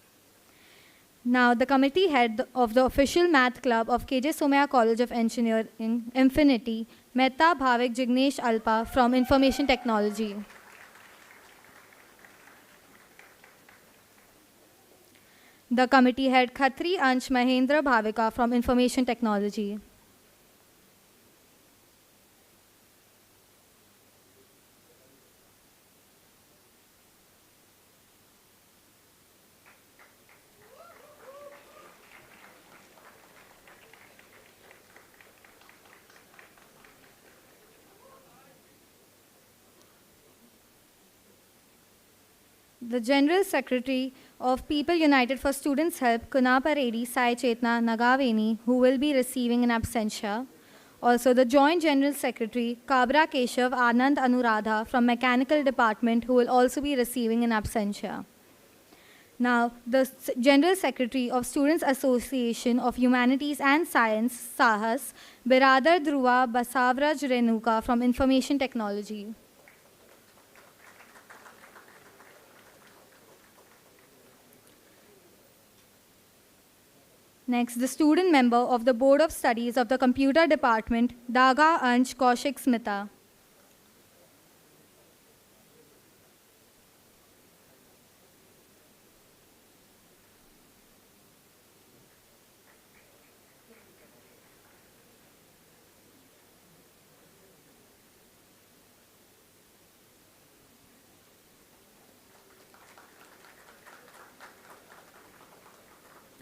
Now, the committee head of the official math club of KJ Somaya College of Engineering, Infinity, Mehta Bhavik Jignesh Alpa from Information Technology. The committee head, Khatri Ansh Mahendra Bhavika from Information Technology. The General Secretary of People United for Students' Help, Kunaparedi Sai Chetna Nagaveni, who will be receiving an absentia. Also, the Joint General Secretary, Kabra Keshav Anand Anuradha from Mechanical Department, who will also be receiving an absentia. Now, the General Secretary of Students' Association of Humanities and Science, SAHAS, Biradar Dhruva Basavraj Renuka from Information Technology. Next, the student member of the Board of Studies of the Computer Department, Daga Ansh Kaushik Smita.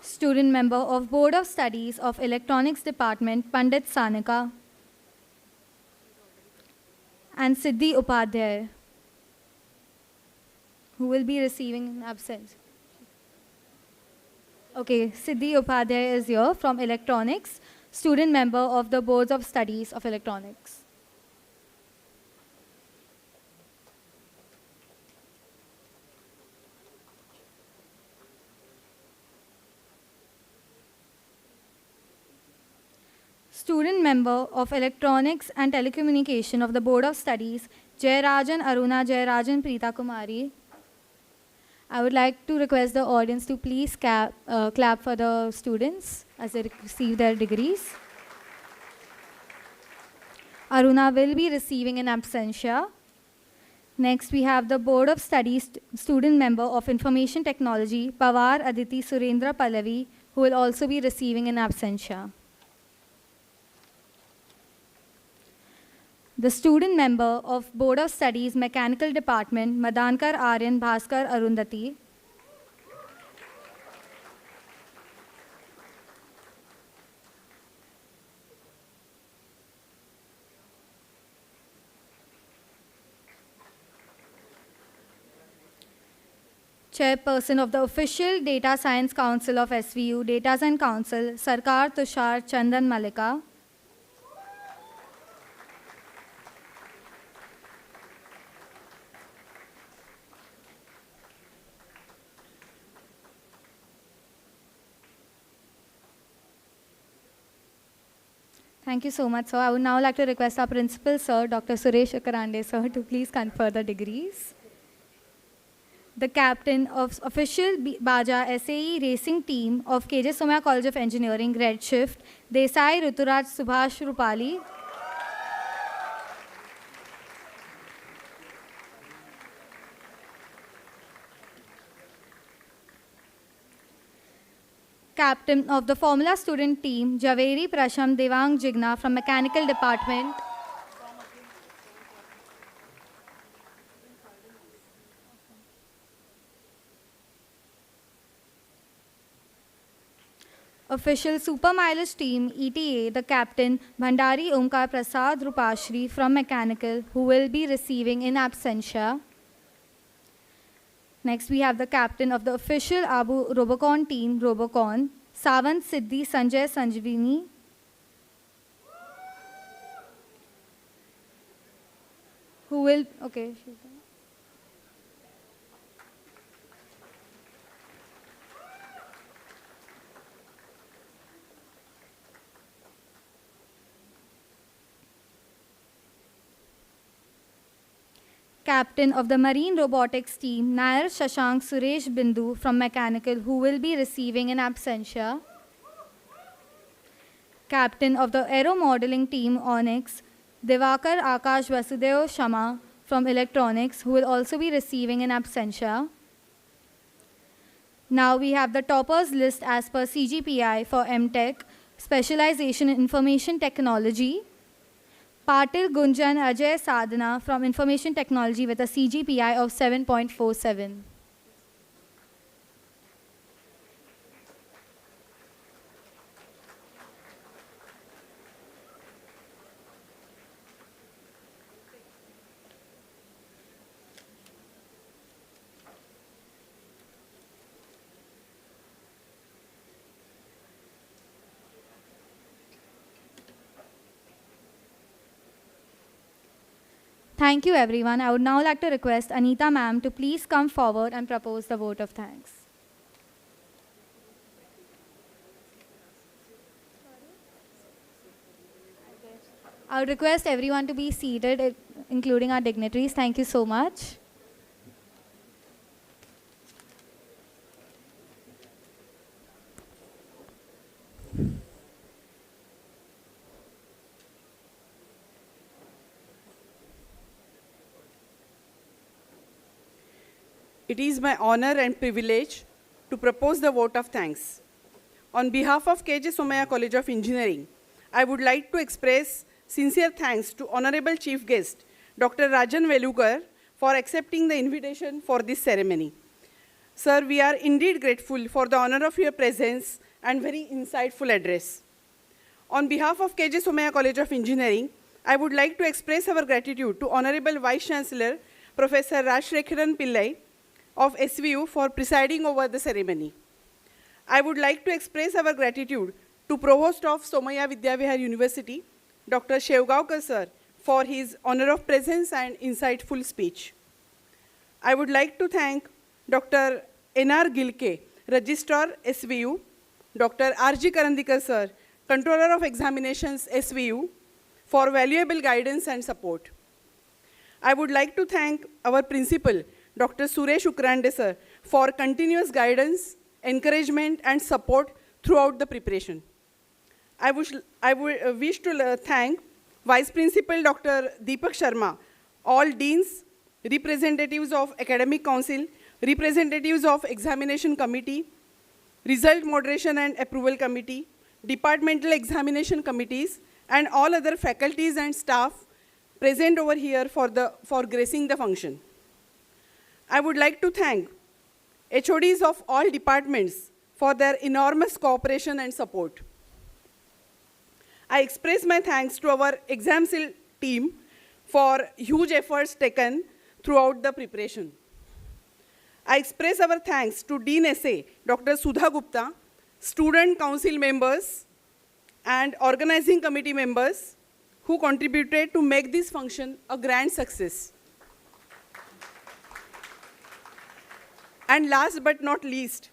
Student member of Board of Studies of Electronics Department, Pandit Sanika, and Siddhi Upadhyay, who will be receiving an absence. Okay, Siddhi Upadhyay is here from Electronics, student member of the Boards of Studies of Electronics. Student member of Electronics and Telecommunication of the Board of Studies, Jayarajan Aruna Jayarajan Preeta Kumari. I would like to request the audience to please clap for the students as they receive their degrees. Aruna will be receiving an absentia. Next, we have the Board of Studies student member of Information Technology, Pawar Aditi Surendra Pallavi, who will also be receiving an absentia. The student member of Board of Studies, Mechanical Department, Madankar Aryan Bhaskar Arundhati. Chairperson of the Official Data Science Council of SVU, Data Science Council, Sarkar Tushar Chandan Malika. Thank you so much, sir. I would now like to request our principal, sir, Dr. Suresh Ukarande, sir, to please confer the degrees. The captain of official Baja SAE racing team of KJ Somaiya College of Engineering, Red Shift, Desai Ruturaj Subhash Rupali. Captain of the Formula student team, Javeri Prasham Devang Jigna from Mechanical Department. Official super mileage team ETA, the captain Bhandari Omkar Prasad Rupashri from Mechanical, who will be receiving in absentia. Next, we have the captain of the official Abu Robocon team, Robocon, Savant Siddhi Sanjay Sanjivini. Who will, okay. Captain of the Marine Robotics team, Nair Shashank Suresh Bindu from Mechanical, who will be receiving in absentia. Captain of the Aero Modeling team, Onyx, Devakar Akash Vasudev Shama from Electronics, who will also be receiving in absentia. Now we have the toppers list as per CGPI for MTech, Specialization in Information Technology. Patil Gunjan Ajay Sadhana from Information Technology with a CGPI of 7.47. Thank you, everyone. I would now like to request Anita ma'am to please come forward and propose the vote of thanks. I would request everyone to be seated, including our dignitaries. Thank you so much. It is my honor and privilege to propose the vote of thanks. On behalf of KJ Somaiya College of Engineering, I would like to express sincere thanks to Honorable Chief Guest, Dr. Rajan Velukar, for accepting the invitation for this ceremony. Sir, we are indeed grateful for the honor of your presence and very insightful address. On behalf of KJ Somaiya College of Engineering, I would like to express our gratitude to Honorable Vice Chancellor, Professor Rajshekharan Pillai, of SVU for presiding over the ceremony. I would like to express our gratitude to Provost of Somaiya Vidyavihar University, Dr. Shevgaonkar sir, for his honor of presence and insightful speech. I would like to thank Dr. N.R. Gilke, Registrar SVU, Dr. R.G. Karandikar sir, Controller of Examinations SVU, for valuable guidance and support. I would like to thank our principal, Dr. Suresh Ukarande sir, for continuous guidance, encouragement, and support throughout the preparation. I wish to thank Vice Principal Dr. Deepak Sharma, all deans, representatives of Academic Council, representatives of Examination Committee, Result Moderation and Approval Committee, Departmental Examination Committees, and all other faculties and staff present over here for gracing the function. I would like to thank HODs of all departments for their enormous cooperation and support. I express my thanks to our exam cell team for huge efforts taken throughout the preparation. I express our thanks to Dean SA, Dr. Sudha Gupta, student council members, and organizing committee members who contributed to make this function a grand success. And last but not least,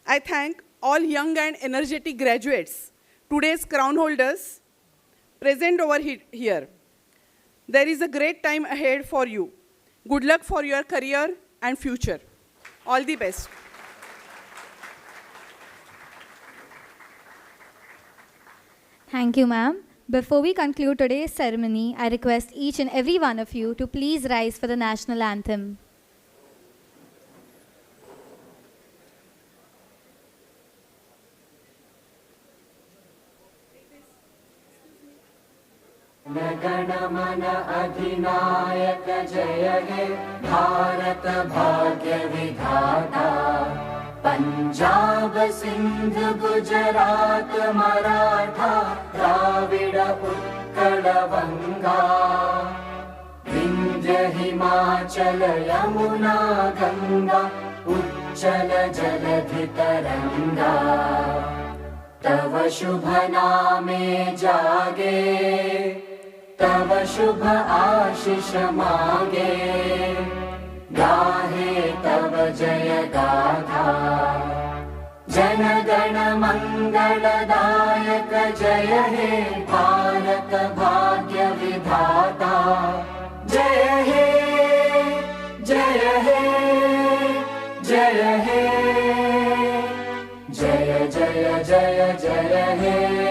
I thank all young and energetic graduates, today's crown holders, present over here. There is a great time ahead for you. Good luck for your career and future. All the best. Thank you, ma'am. Before we conclude today's ceremony, I request each and every one of you to please rise for the national anthem. गण अधिनायक जय हे भारत भाग्य विधाता पंजाब सिंध गुजरात मराठा द्राविड उत्कल बंगा विंध्य हिमाचल यमुना गंगा उच्चल जलधि तरंगा तव शुभ नामे जागे तव शुभ आशीष मागे गाहे तव जय गाथा जन गण मंगलदायक जय हे भारत भाग्य विधाता जय हे जय हे जय हे जय जय जय जय हे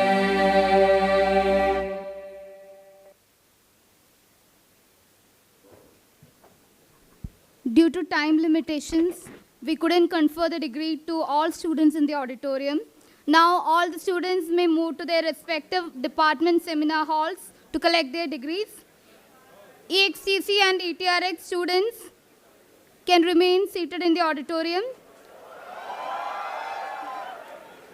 Due to time limitations, we couldn't confer the degree to all students in the auditorium. Now all the students may move to their respective department seminar halls to collect their degrees. EXTC and ETRX students can remain seated in the auditorium.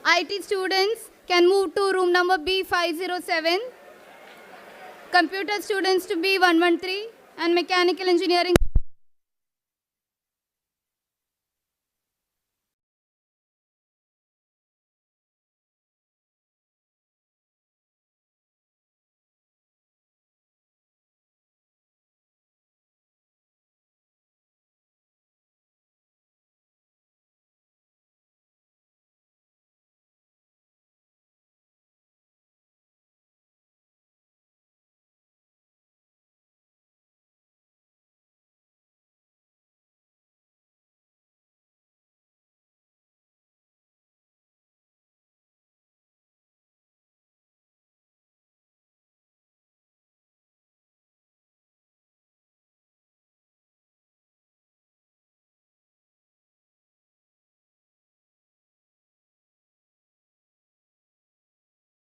IT students can move to room number B507. Computer students to B113 and mechanical engineering